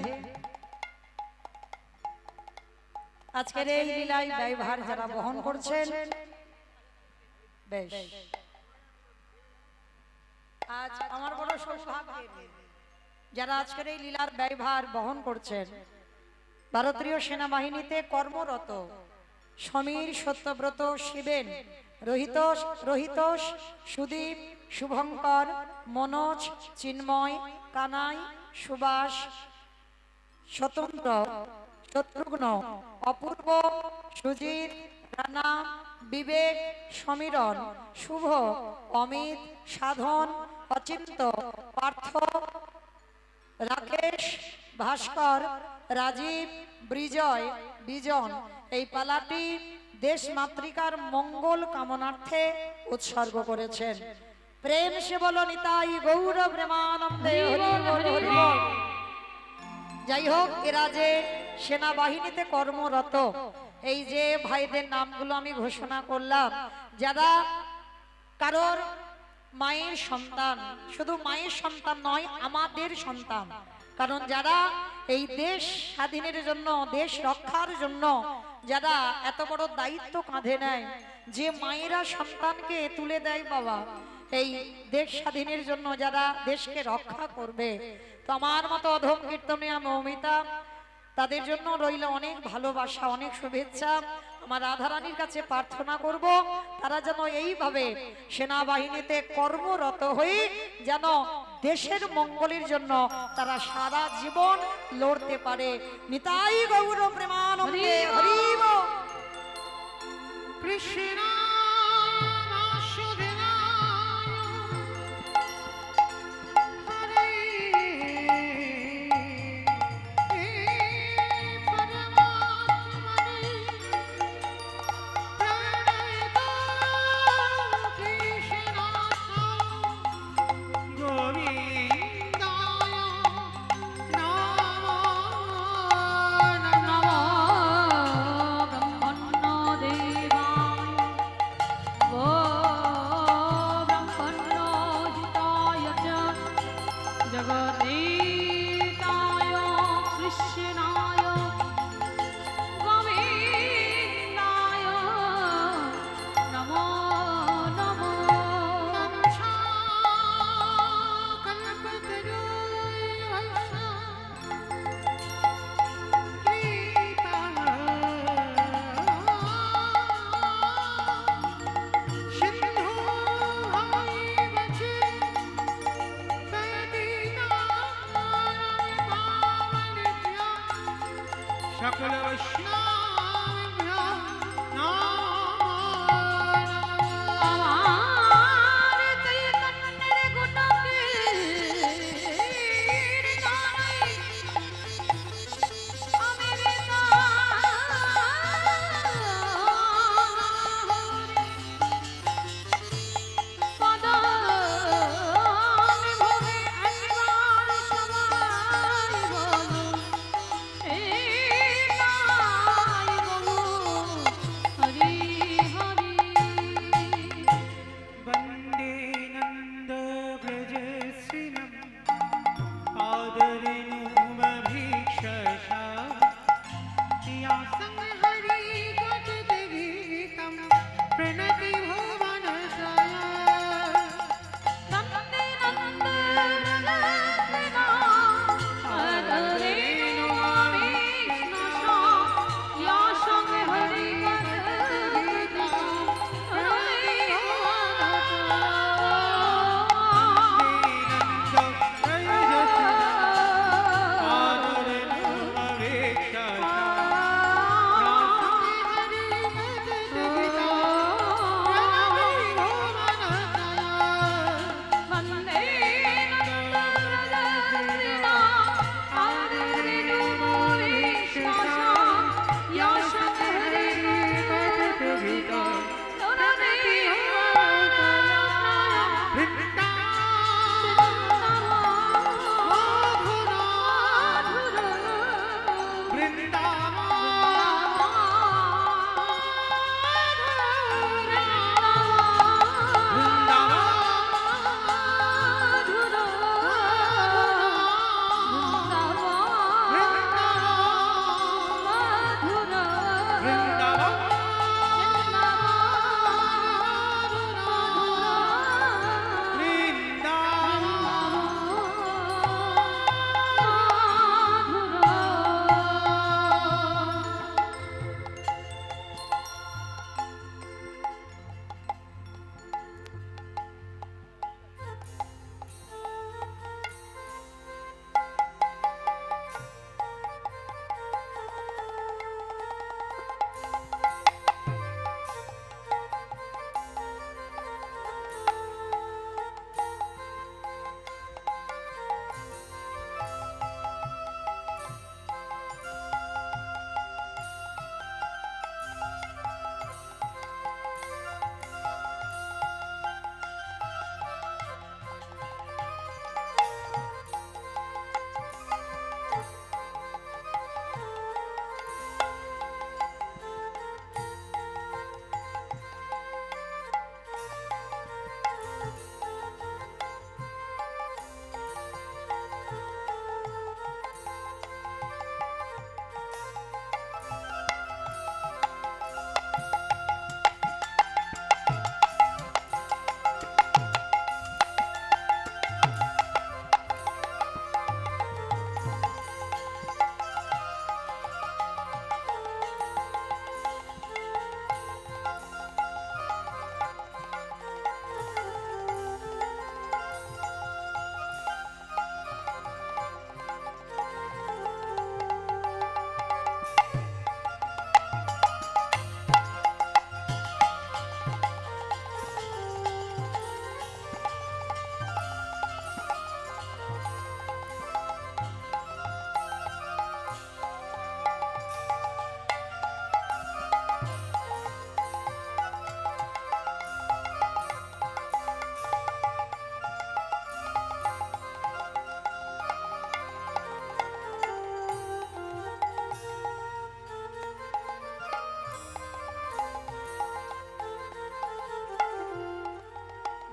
আজকের এই লীলায় দায়ভার যারা বহন করছেন, বেশ আজ আমার বড় সৌভাগ্য যারা আজকের এই লীলার দায়ভার বহন করছেন। ভারতীয় সেনাবাহিনীতে কর্মরত সমীর, সত্যব্রত, শিবেন, রোহিতোষ রোহিতোষ, সুদীপ, শুভঙ্কর, মনোজ, চিন্ময়, কানাই, সুভাষ, স্বতন্ত্র, শত্রুঘ্ন, অপূর্ব, সুজিত, রানা, বিবেক, সমীরণ, শুভ, অমিত, সাধন, অচিন্ত, পার্থ, রাকেশ, ভাস্কর, রাজীব, বিজয়, বিজন এই পালাটি দেশ মাতৃকার মঙ্গল কামনার্থে উৎসর্গ করেছেন। প্রেম সে বলো নিতাই গৌর প্রেমানন্দে হরি বল হরি বল। যাই হোক, এরা যে সেনাবাহিনীতে কর্মরত, এই যে ভাইদের নামগুলো আমি ঘোষণা করলাম, যারা কারোর মায়ের সন্তান, শুধু মায়ের সন্তান নয়, আমাদের সন্তান। কারণ যারা এই দেশ স্বাধীনের জন্য, দেশ রক্ষার জন্য যারা এত বড় দায়িত্ব কাঁধে নেয়, যে মায়েরা সন্তানকে তুলে দেয় বাবা এই দেশ স্বাধীনের জন্য, যারা দেশকে রক্ষা করবে, তো আমার মতো অধম কীর্তনিয়া মৌমিতা, তাদের জন্য রইল অনেক ভালোবাসা, অনেক শুভেচ্ছা। আমার রাধারানীর কাছে প্রার্থনা করব, তারা যেন এইভাবে সেনাবাহিনীতে কর্মরত হয়ে যেন দেশের মঙ্গলের জন্য তারা সারা জীবন লড়তে পারে। নিতাই গৌর প্রেমানন্দে হরি বল। কৃষ্ণ জগদীতায় কৃষ্ণায় গোবিন্দায় নমো নমো। সকল বৈষ্ণব আমার চৈতন্যের গুণকে গাই আমি পদানি ভবে একবার সবাই বলো হে নাম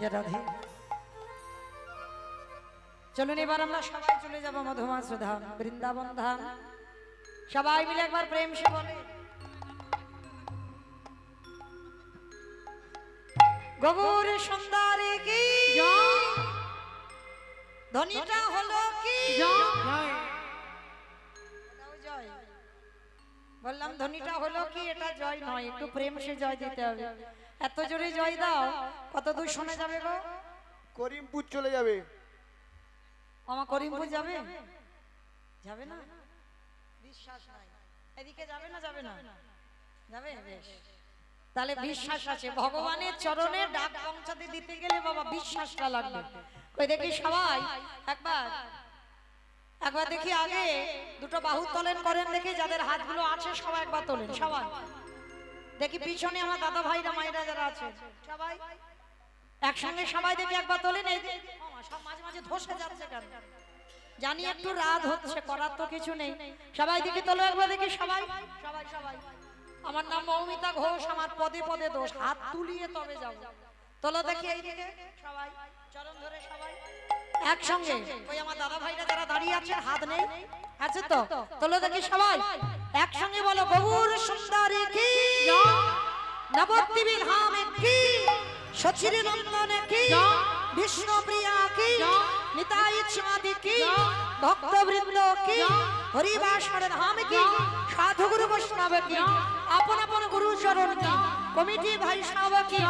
জয় রাধে। চলুন এবার আমরা সবাই চলে যাব মধুমাস ধাম, বৃন্দাবন ধাম। সবাই মিলে একবার প্রেম সে বলে গৌর সুন্দরী কি ধ্বনিটা হলো কি জয় এটাও জয়। বললাম ধ্বনিটা হলো কি, এটা জয় নয়, একটু প্রেম সে জয় দিতে হবে। এত জোরে জয় দাও, কত দূর শোনা যাবে গো? করিমপুর চলে যাবে। আমার করিমপুর যাবে? যাবে না, বিশ্বাস নাই। এদিকে যাবে না? যাবে না, যাবে। বেশ, তাহলে বিশ্বাস আছে। ভগবানের চরণে ডাক পৌঁছাতে দিতে গেলে বাবা বিশ্বাসটা লাগবে। কই দেখি সবাই একবার একবার দেখি, আগে দুটো বাহু তোলেন করেন দেখি, যাদের হাতগুলো আছে সবাই একবার তোলেন। সবাই দেখি পিছনে আমার দাদা ভাইরা মায়েরা যারা আছে সবাই একসঙ্গে সবাই দেখি একবার তোলেন। এই যে সব মাঝে মাঝে ধসে যাচ্ছে কেন জানি, একটু রাত হচ্ছে, করার তো কিছু নেই। সবাই দেখি তোলো একবার দেখি, সবাই সবাই সবাই। আমার নাম মৌমিতা ঘোষ, আমার পদে পদে দোষ, হাত তুলিয়ে তবে যাব। তোলো দেখি এই দিকে সবাই, চরণ ধরে সবাই একসঙ্গে। ওই আমার দাদা ভাইরা যারা দাঁড়িয়ে আছেন হাত নেই আছে তো, তোলো দেখি সবাই একসঙ্গে বলো গৌর সুন্দরী কি, নবদ্বীপের ধামে কি, সচির নন্দনে কি, বিষ্ণু প্রিয়া কি, নিতাই চাঁদি কি, ভক্তবৃন্দ কি, হরিবাসর ধাম কি, সাধু গুরু বৈষ্ণব কি, আপন আপন গুরু চরণ কি, কমিটি ভাই সব কি,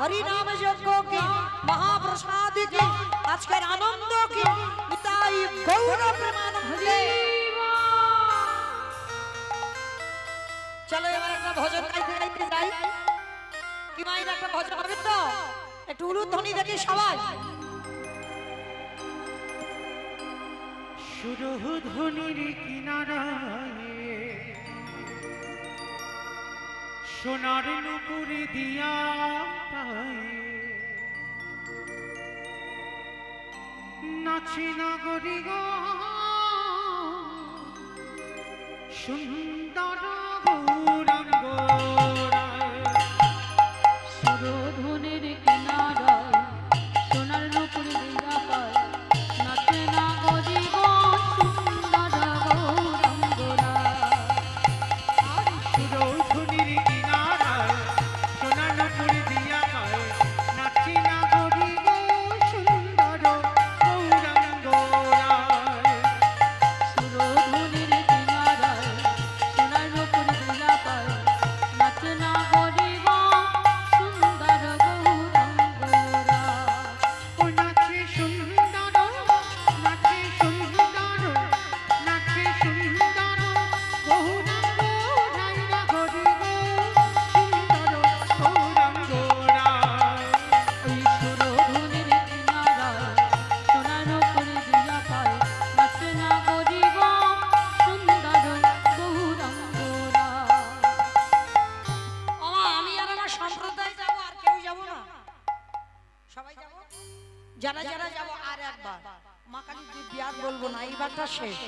হরি নাম যজ্ঞ কি, মহাপ্রসাদ কি, আজকের আনন্দ কি, নিতাই গৌর প্রেমানন্দে। চলো এবার একটা ভজন গাইতে গাইতে যাই। কি মায়ের একটা ভজন হবে তো, একটু উলুধ্বনি দেখি সবাই। সুরধুনির কিনারায় সোনার নুপুরে দিয়া নাচে নাগরি গো সুন্দর গৌরাঙ্গ সুরধুনির কিনারায় সোনার নূপুর দিয়া পায়, নাচে না গরি গো সুন্দর গৌরাঙ্গরা। সুরধুনির কিনারায় সোনার নুপুরে দিয়া পায়, নাচে নাগরি গো সুন্দর গৌরাঙ্গ সুরধুনির কিনারায় সোনার নূপুর দিয়া পায়, নাচে না গরি গো সুন্দর গৌরাঙ্গরা। ও নাচে সুন্দর, নাচে সুন্দর, নাচে সুন্দর গৌরাঙ্গ রাইরা গরি গো সুন্দর গৌরাঙ্গ ওই সুরধুনির কিনারায় সোনার নূপুর দিয়া পায়, নাচে না গরি গো সুন্দর গৌরাঙ্গরা। ওমা, আমি আর আমার সম্প্রদায় যাব, আর কেউ যাব না? সবাই যাব? যারা যারা যাব আর একবার মা কালী দিব্যার বলবো না, এইবারটা শেষ।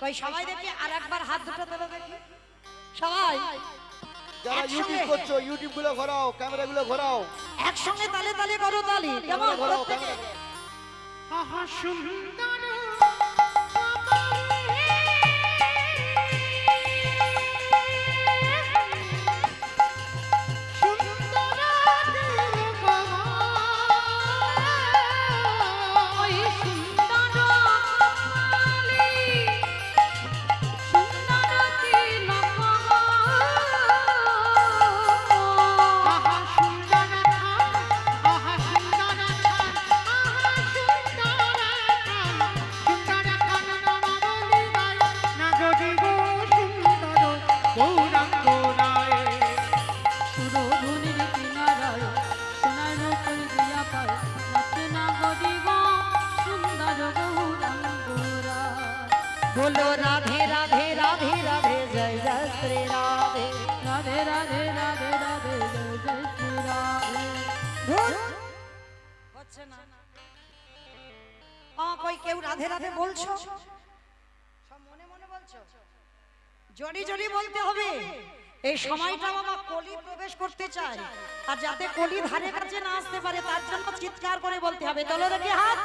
কই সবাই দেখি আর একবার হাত দুটো তোলো দেখি সবাই যারা একসঙ্গে। ইউটিউব করছো, ইউটিউব গুলো ঘোরাও, ক্যামেরা গুলো ঘোরাও, একসঙ্গে তালে তালে করো তালি। কেমন ক্যামেরা ঘোরাও, প্রত্যেকে? ক্যামেরা। আহা সুন্দর ওই সুন্দর কমলি সুন্দর তিলক আহা সুন্দর আহা সুন্দর আহা সুন্দর সুন্দর কানন নাগরি গো সুন্দর গৌরাঙ্গ রায়। সুরধুনির কিনারায় সোনার নূপুর দিয়া পায়, নাচে না গরি গো সুন্দর গৌরাঙ্গরা। बोलो राधे राधे राधे राधे जय जय श्री राधे। রাধে রাধে রাধে রাধে জয় জয় শ্রী রাধে। ধুর, হচ্ছে না। কই কেউ রাধে রাধে বলছো? সব মনে মনে বলছো? জোরে জোরে বলতে হবে। এই সময়টা বাবা কলি প্রবেশ করতে চায়, আর যাতে কলি ধারে কাছে না আসতে পারে তার জন্য চিৎকার করে বলতে হবে। তোলো রেখে হাত,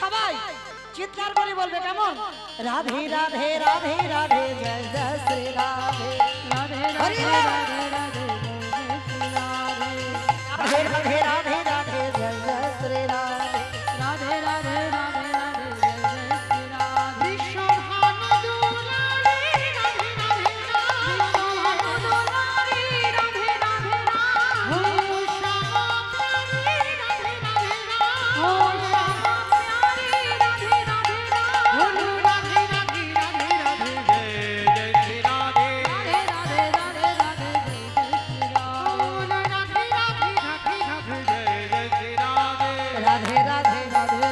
সবাই চিৎকার করে বলবে, কেমন? রাধে রাধে রাধে রাধে জয় জয় শ্রী রাধে রাধে হরি রাধে বল। রাধে রাধে জয় জয় শ্রী রাধে রাধে রাধে রাধে রাধে জয় জয় শ্রী রাধে রাধে রাধে রাধে রাধে জয় জয় শ্রী রাধে বিশ্বভানু দুলারি রাধে রাধে বিশ্বভানু দুলারি রাধে রাধে রাধে ও শ্যামা প্যারি রাধে রাধে ও শ্যামা প্যারি রাধে রাধে বলো রাধে রাধে রাধে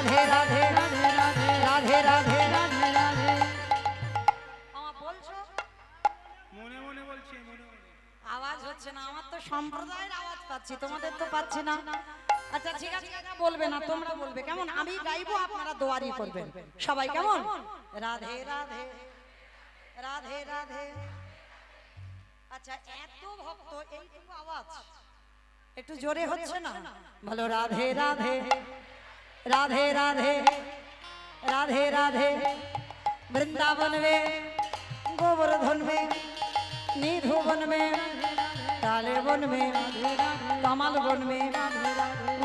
রাধে রাধে রাধে রাধে রাধে হচ্ছে না, আমার তো সম্প্রদায়ের আওয়াজ পাচ্ছি, তোমাদের তো পাচ্ছি না। আচ্ছা ঠিক আছে, এটা বলবে না, তোমরা বলবে কেমন? আমি গাইবো, আপনারা দোয়ারি করবেন সবাই, কেমন? রাধে রাধে রাধে রাধে। আচ্ছা এত ভক্ত, এইটুকু আওয়াজ একটু জোরে হচ্ছে না? বলো রাধে রাধে রাধে রাধে রাধে রাধে। वृंदावन में गोवर्धन में निधुवन में काले वन में कमल वन में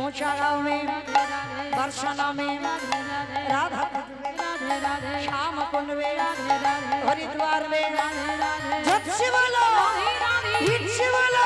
ऊंचा गांव में बरसाना में राधा कुंज में श्याम कुंड में हरिद्वार में झट से बोलो हिट से बोलो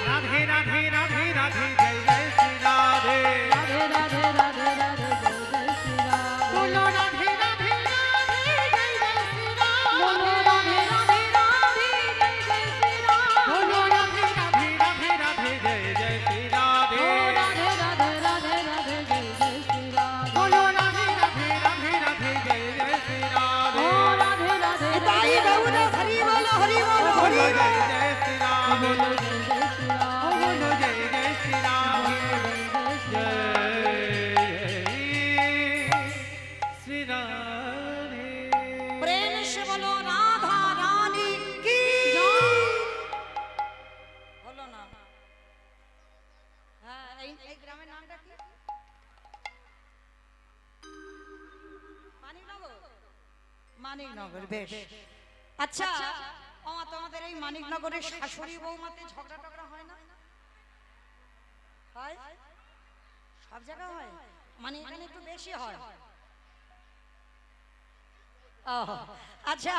राधे राधे राधे राधे जय जय श्री राधे राधे राधे राधे राधे जय जय श्री राधे बोलो राधे राधे राधे जय जय श्री राधे बोलो राधे राधे राधे जय जय श्री राधे बोलो राधे राधे राधे राधे जय जय श्री राधे ओ राधे राधे राधे राधे जय जय श्री राधे बोलो राधे राधे राधे राधे जय जय श्री राधे ओ राधे राधे ताई गौर हरि बोलो हरि बोलो हरि बोलो बोलो। जय जय श्री राधे बोलो जय जय श्री राधे बोलो जय जय श्री राधे जय श्री राधे प्रेम से बोलो राधा रानी की बोलो ना। হ্যাঁ এই গ্রামের নামটা কি? মানিকনগর। মানিকনগর, বেশ। আচ্ছা তোমাদের এই মানিকনগরের শাশুড়ি বৌমাতে ঝগড়া টগড়া হয় না? হয়? সব জায়গায় হয়, মানে এখানে একটু বেশি হয়। ওহ, আচ্ছা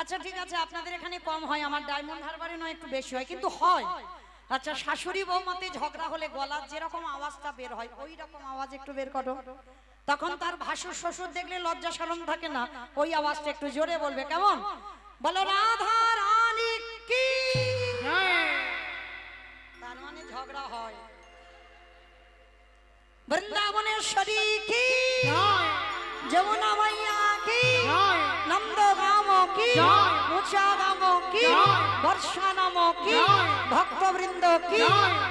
আচ্ছা ঠিক আছে, আপনাদের এখানে কম হয়, আমার ডায়মন্ড হারবারে নয় একটু বেশি হয়, কিন্তু হয়। আচ্ছা শাশুড়ি বৌমাতে ঝগড়া হলে গলার যেরকম আওয়াজটা বের হয় ওই রকম আওয়াজ একটু বের করো। তখন তার ভাসুর শ্বশুর দেখলে লজ্জা শরম থাকে না, ওই আওয়াজটা একটু জোরে বলবে, কেমন? বলো রাধা রানী কি। তার মানে ঝগড়া হয়। বৃন্দাবনেশ্বরী কি, যমুনা মাইয়া কি, নন্দগাম কি, মুচাগাম কি, বর্ষানাম কি, ভক্তবৃন্দ কি,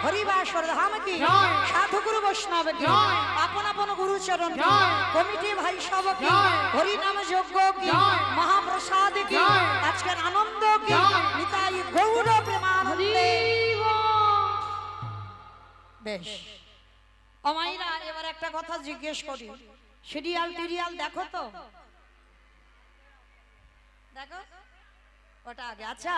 হরিবাসর ধাম কি, সাধুগুরু বৈষ্ণব কি, আপন আপন গুরুচরণ কি, কমিটি ভাই সব কি, হরিনাম যজ্ঞ কি, মহাপ্রসাদ কি, আজকের আনন্দ কি, নিতাই গৌর প্রেমানন্দে। বেশ অমাইরা, এবার একটা কথা জিজ্ঞেস করি, সিরিয়াল টিরিয়াল দেখো তো? দেখো ওটা আগে। আচ্ছা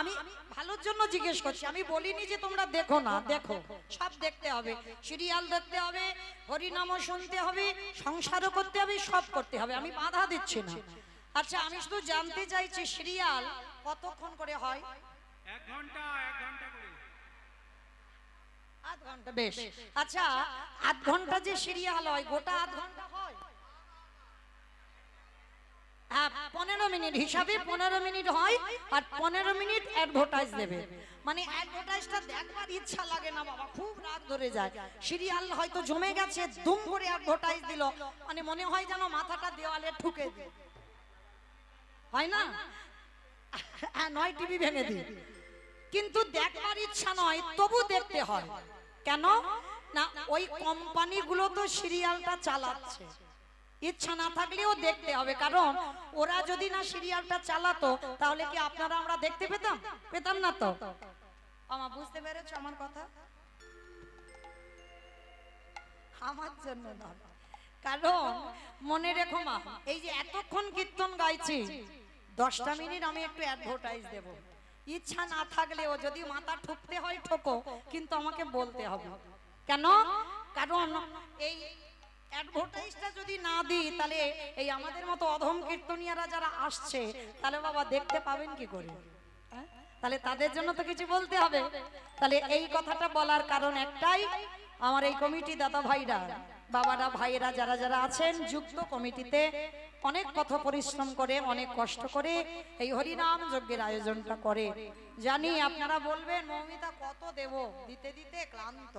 আমি ভালোর জন্য জিজ্ঞেস করছি, আমি বলিনি যে তোমরা দেখো না, দেখো, সব দেখতে হবে, সিরিয়াল দেখতে হবে, হরিনামও শুনতে হবে, সংসারও করতে হবে, সব করতে হবে, আমি বাধা দিচ্ছি না। আচ্ছা আমি শুধু জানতে চাইছি সিরিয়াল কতক্ষণ করে হয়? 1 ঘন্টা 1 ঘন্টা করে। আধ ঘন্টা, বেশ। আচ্ছা আধ ঘন্টা যে সিরিয়াল হয়, গোটা আধ ঘন্টা হয়? হ্যাঁ 15 মিনিট হিসাবে 15 মিনিট হয়, আর 15 মিনিট অ্যাডভার্টাইজ দেবে। মানে অ্যাডভার্টাইজটা দেখবার ইচ্ছা লাগে না বাবা, খুব রাগ ধরে যায়। সিরিয়াল হয়তো জমে গেছে, দুম করে অ্যাডভার্টাইজ দিল, মানে মনে হয় যেন মাথাটা দেওয়ালে ঠুকে দিই, হয় না? নয় টিভি ভেঙে দিই, কিন্তু দেখবার ইচ্ছা নয়, তবু দেখতে হয়। কেন না? ওই কোম্পানিগুলো তো সিরিয়ালটা চালাচ্ছে, ইচ্ছা না থাকলেও দেখতে হবে, কারণ ওরা যদি না সিরিয়ালটা চালাতো তাহলে কি আপনারা আমরা দেখতে পেতাম? পেতাম না তো। আমার বুঝতে পেরেছো আমার কথা? আমার জন্য নয়, কারণ মনে রেখো মা, এই যে এতক্ষণ কীর্তন গাইছি 10টা মিনিট আমি একটু অ্যাডভার্টাইজ দেব। ইচ্ছা না থাকলেও যদি মাথা ঠুকতে হয় ঠোকো, কিন্তু আমাকে বলতে হবে। কেন? কারণ এই অ্যাডভার্টাইজটা যদি না দিই তাহলে এই আমাদের মতো অধম কীর্তনিয়ারা যারা আসছে তাহলে বাবা দেখতে পাবেন কি করে? হ্যাঁ? তাহলে তাদের জন্য তো কিছু বলতে হবে। তাহলে এই কথাটা বলার কারণ একটাই, আমার এই কমিটি দাদা ভাইরা, বাবারা, ভাইয়েরা যারা যারা আছেন যুক্ত কমিটিতে অনেক কত পরিশ্রম করে, অনেক কষ্ট করে এই হরিনাম যজ্ঞের আয়োজনটা করে। জানি আপনারা বলবেন মৌমিতা কত দেব, দিতে দিতে ক্লান্ত,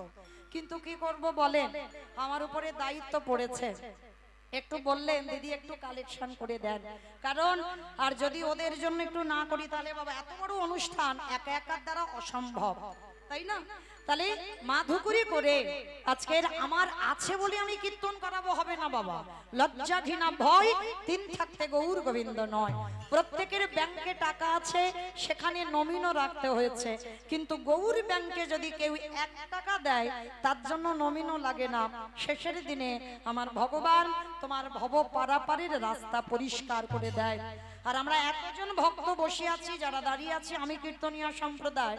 কিন্তু কি করব বলেন, আমার উপরে দায়িত্ব পড়েছে। একটু বললেন দিদি একটু কালেকশন করে দেন, কারণ আর যদি ওদের জন্য একটু না করি তাহলে বাবা এত বড় অনুষ্ঠান একা একার দ্বারা অসম্ভব, তাই না? তাহলে মাধুকরি করে আজকের আমার আছে বলে আমি কীর্তন করাবো হবে না বাবা। লজ্জা ঘৃণা ভয় তিন থাকতে গৌর গোবিন্দ নয়। প্রত্যেকের ব্যাংকে টাকা আছে, সেখানে নমিনও রাখতে হয়েছে, কিন্তু গৌর ব্যাংকে যদি কেউ 1 টাকা দেয় তার জন্য নমিনও লাগে না। শেষের দিনে আমার ভগবান তোমার ভব পারাপারের রাস্তা পরিষ্কার করে দেয়। আর আমরা একজন ভক্ত বসে আছি, যারা দাঁড়িয়ে আছি, আমি কীর্তনীয় সম্প্রদায়,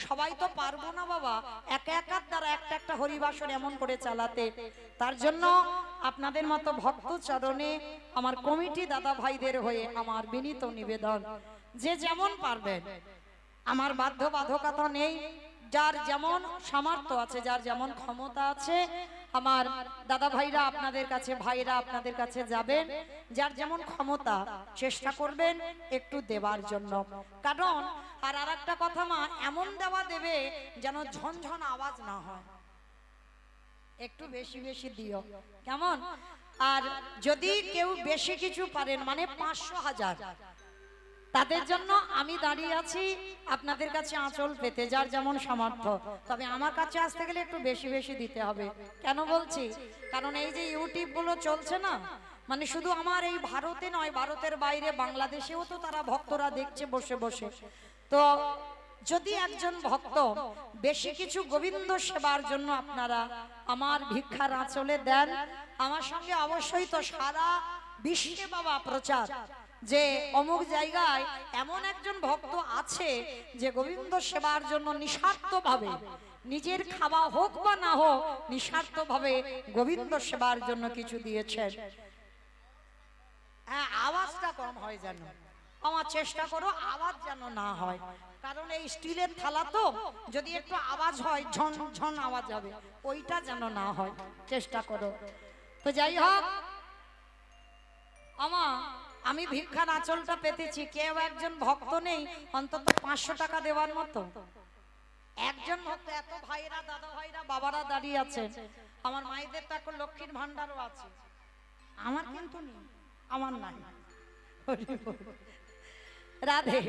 সবাই তো পারবো না বাবা একা একার দ্বারা একটা একটা হরিবাসর এমন করে চালাতে। তার জন্য আপনাদের মতো ভক্ত চরণে আমার কমিটি দাদা ভাইদের হয়ে আমার বিনীত নিবেদন, যে যেমন পারবেন, আমার বাধ্যবাধকতা নেই, যার যেমন সামর্থ্য আছে, যার যেমন ক্ষমতা আছে, আমার দাদা ভাইরা আপনাদের কাছে, ভাইরা আপনাদের কাছে যাবেন, যার যেমন ক্ষমতা চেষ্টা করবেন একটু দেওয়ার জন্য। কারণ আর একটা কথা মা, এমন দেওয়া দেবে যেন ঝনঝন আওয়াজ না হয়, একটু বেশি বেশি দিও, কেমন? আর যদি কেউ বেশি কিছু পারেন, মানে 500 1000, তাদের জন্য আমি দাঁড়িয়ে আছি আপনাদের কাছে আঁচল পেতে, যার যেমন সামর্থ্য। তবে আমার কাছে আসতে গেলে একটু বেশি বেশি দিতে হবে। কেন বলছি? কারণ এই যে ইউটিউব গুলো চলছে না, মানে শুধু আমার এই ভারতে নয়, ভারতের বাইরে বাংলাদেশেও তো তারা ভক্তরা দেখছে বসে বসে। তো যদি একজন ভক্ত বেশি কিছু গোবিন্দ সেবার জন্য আপনারা আমার ভিক্ষার আঁচলে দেন, আমার সঙ্গে অবশ্যই তো সারা বিশ্বে বাবা প্রচার, যে অমুক জায়গায় এমন একজন ভক্ত আছে যে গোবিন্দ সেবার জন্য নিঃস্বার্থভাবে, নিজের খাওয়া হোক বা না হোক, নিঃস্বার্থভাবে গোবিন্দ সেবার জন্য কিছু দিয়েছেন। হ্যাঁ, আওয়াজটা কম হয় যেন, আমার চেষ্টা করো আওয়াজ যেন না হয়, কারণ এই স্টিলের থালা তো, যদি একটু আওয়াজ হয় ঝন ঝন আওয়াজ হবে, ওইটা যেন না হয়, চেষ্টা করো। তো যাই হোক, আমি ভিক্ষার আঁচলটা পেতেছি, কেউ একজন ভক্ত নেই অন্তত 500 টাকা দেওয়ার মতো? একজন ভক্ত, এত ভাইরা, দাদা ভাইরা, বাবারা দাঁড়িয়ে আছেন, আমার মায়েদের তো এখন লক্ষ্মীর ভান্ডারও আছে, আমার কিন্তু নেই, আমার নাই। রাধে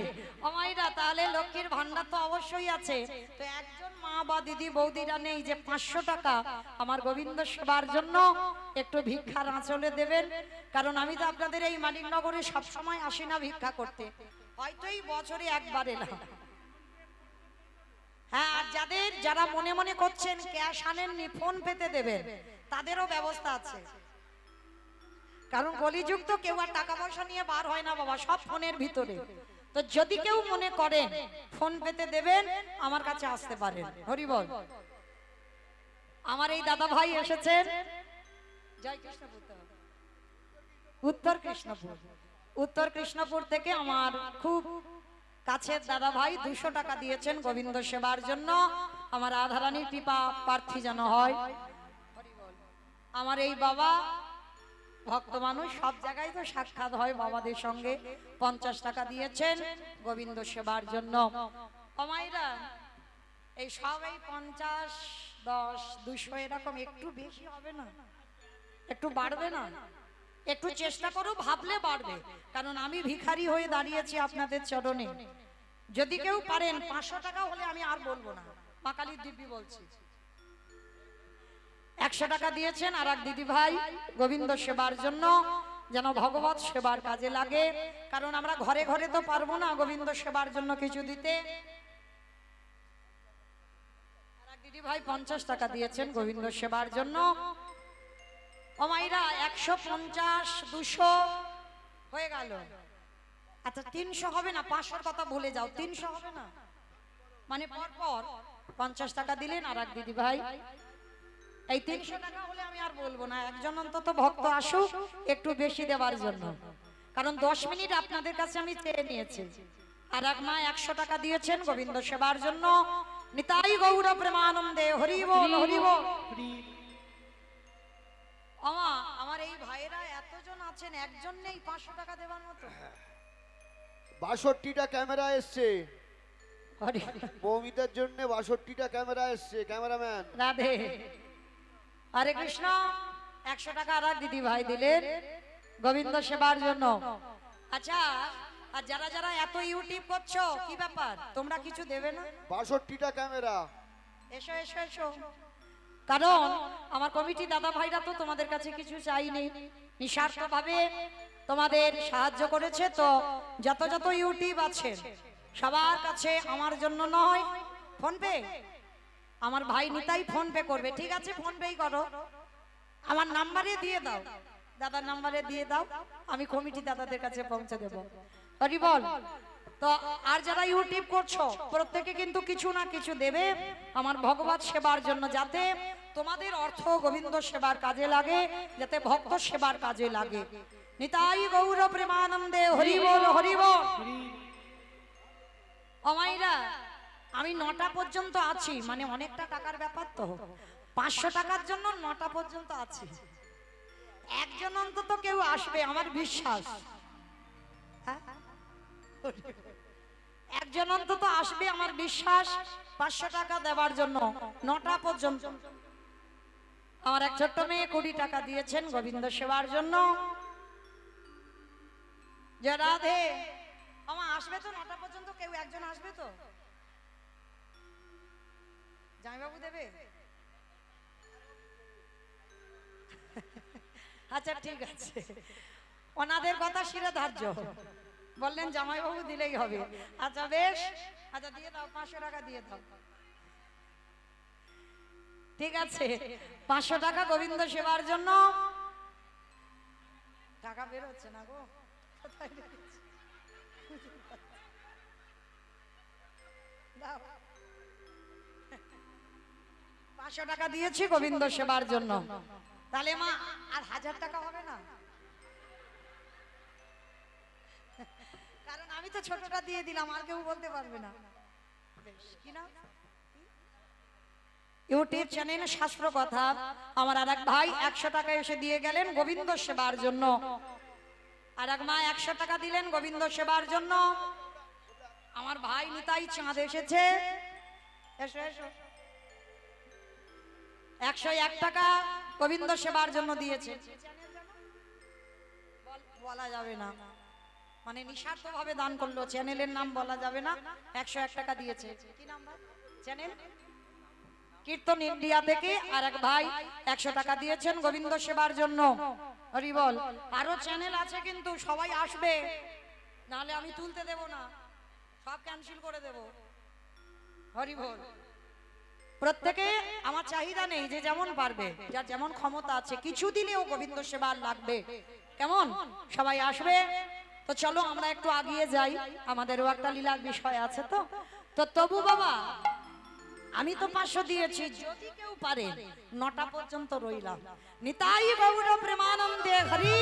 ও মায়েরা, তাহলে লক্ষ্মীর ভান্ডার তো অবশ্যই আছে, তো একজন মা বা দিদি বৌদিরা নেই যে 500 টাকা আমার গোবিন্দ সেবার জন্য একটু ভিক্ষার আঁচলে দেবেন? কারণ আমি তো আপনাদের এই মানিকনগরে সবসময় আসি না ভিক্ষা করতে, হয়তো এই বছরে একবার এলাম। হ্যাঁ, আর যারা মনে মনে করছেন ক্যাশ আনেননি, ফোন পেতে দেবেন, তাদেরও ব্যবস্থা আছে। কারণ কলিযুগ তো, কেউ আর টাকা পয়সা নিয়ে বার হয় না বাবা, সব ফোনের ভিতরে। তো যদি কেউ মনে করেন ফোন পেতে দেবেন, আমার কাছে আসতে পারেন। হরি বল। আমার এই দাদা ভাই এসেছেন জয় কৃষ্ণপুর, উত্তর কৃষ্ণপুর থেকে আমার খুব কাছের দাদা ভাই 200 টাকা দিয়েছেন গোবিন্দ সেবার জন্য। আমার রাধারানীর কৃপা প্রার্থী যেন হয়। আমার এই বাবা ভক্ত মানুষ, সব জায়গায় তো সাক্ষাৎ হয় বাবাদের সঙ্গে, 50 টাকা দিয়েছেন গোবিন্দ সেবার জন্য। অমাইরা এই সব এই 50, 10, 200 এরকম একটু বেশি হবে না? একটু বাড়বে না? একটু চেষ্টা করো, ভাবলে বাড়বে। কারণ আমি ভিখারি হয়ে দাঁড়িয়েছি আপনাদের চরণে। যদি কেউ পারেন 500 টাকা হলে আমি আর বলবো না, মা কালীর দিব্যি বলছি, 100 টাকা দিয়েছেন আর এক দিদি ভাই গোবিন্দ সেবার জন্য, যেন ভগবত সেবার কাজে লাগে। কারণ আমরা ঘরে ঘরে তো পারবো না গোবিন্দ সেবার জন্য কিছু দিতে। আর এক দিদি ভাই 50 টাকা দিয়েছেন গোবিন্দ সেবার জন্য। ও মাইরা 150, 200 হয়ে গেল। আচ্ছা 300 হবে না? 500-র কথা ভুলে যাও, 300 হবে না? মানে পরপর 50 টাকা দিলেন আর এক দিদি ভাই। এই 300 টাকা হলে আমি আর বলবো না, একজন অন্তত ভক্ত আসুক একটু বেশি দেওয়ার জন্য। কারণ 10 মিনিট আপনাদের কাছে আমি চেয়ে নিয়েছি। আর এক মা 100 টাকা দিয়েছেন গোবিন্দ সেবার জন্য। নিতাই গৌর প্রেমানন্দে, হরি বল হরি বল। আমা আমার এই ভাইরা এতজন আছেন, একজন নেই 500 টাকা দেওয়ার মতো? 62টা ক্যামেরা এসছে হরি মৌমিতার জন্য, 62টা ক্যামেরা এসছে। ক্যামেরাম্যান রাধে, হরে কৃষ্ণ। 100 টাকা আর এক দিদি ভাই দিলেন গোবিন্দ সেবার জন্য। আচ্ছা, আর যারা যারা এত ইউটিউব করছো কি ব্যাপার, তোমরা কিছু দেবে না? 62টা ক্যামেরা। এসো এসো এসো। কারণ আমার কমিটি দাদা ভাইরা তো তোমাদের কাছে কিছু চাইনি, নিঃস্বার্থভাবে তোমাদের সাহায্য করেছে। তো যত যত ইউটিউব আছে সবার কাছে আমার জন্য নয়, ফোন পে, আমার ভাই নিতাই ফোন পে করবে, ঠিক আছে? ফোন পেই করো, আমার নাম্বারে দিয়ে দাও, দাদার নাম্বারে দিয়ে দাও, আমি কমিটি দাদাদের কাছে পৌঁছে দেবো। হরি বল। তো আর যারা ইউটিউব করছো প্রত্যেকে কিন্তু কিছু না কিছু দেবে আমার ভগবত সেবার জন্য, যাতে তোমাদের অর্থ গোবিন্দ সেবার কাজে লাগে, যাতে ভক্ত সেবার কাজে লাগে। নিতাই গৌর প্রেমানন্দে, হরি বল হরি বল। অমাইরা আমি 9টা পর্যন্ত আছি, মানে অনেকটা টাকার ব্যাপার তো, 500 টাকার জন্য 9টা পর্যন্ত আছি। একজন অন্তত কেউ আসবে আমার বিশ্বাস, হ্যাঁ? একজন অন্তত আসবে আমার বিশ্বাস 500 টাকা দেওয়ার জন্য 9টা পর্যন্ত। আমার এক ছোট্ট মেয়ে 20 টাকা দিয়েছেন গোবিন্দ সেবার জন্য। যে রাধে, আমার আসবে তো 9টা পর্যন্ত, কেউ একজন আসবে তো? জামাইবাবু দেবে? আচ্ছা ঠিক আছে, ওনাদের কথা শিরে ধার্য, বললেন জামাইবাবু দিলেই হবে। আচ্ছা বেশ, আচ্ছা দিয়ে দাও, 500 টাকা দিয়ে দাও। ঠিক আছে, 500 টাকা গোবিন্দ সেবার জন্য। টাকা বের হচ্ছে না গো, কোথায় রেখেছি? দাও। 500 টাকা দিয়েছি গোবিন্দ সেবার জন্য। তাহলে মা আর 1000 টাকা হবে না? কারণ আমি তো ছোটটা দিয়ে দিলাম, আর কেউ বলতে পারবে না। বেশ, কি না? ইউটিউব চ্যানেলে শাস্ত্র কথা আমার আর এক ভাই 100 টাকা এসে দিয়ে গেলেন গোবিন্দ সেবার জন্য। আর এক মা 100 টাকা দিলেন গোবিন্দ সেবার জন্য। আমার ভাই নিতাই চাঁদ এসেছে, এসো এসো, 101 টাকা গোবিন্দ সেবার জন্য দিয়েছে। বলা যাবে না, মানে নিঃস্বার্থ ভাবে দান করলো, চ্যানেলের নাম বলা যাবে না। 101 টাকা দিয়েছে। কি নাম ভাই চ্যানেল? কীর্তন ইন্ডিয়া থেকে আর এক ভাই 100 টাকা দিয়েছেন গোবিন্দ সেবার জন্য। হরি বল। আরো চ্যানেল আছে কিন্তু সবাই আসবে, নাহলে আমি তুলতে দেব না, সব ক্যান্সেল করে দেব। হরি বল। প্রত্যেকে আমার চাহিদা নেই, যে যেমন পারবে, যার যেমন ক্ষমতা আছে, কিছু দিলেও গোবিন্দ সেবার লাগবে। কেমন? সবাই আসবে তো চলো আমরা একটু আগিয়ে যাই, আমাদেরও একটা লীলার বিষয় আছে। তো তবু বাবা আমি তো 500 দিয়েছি, যদি কেউ পারে 9টা পর্যন্ত রইলাম। নিতাই গৌর প্রেমানন্দে, হরি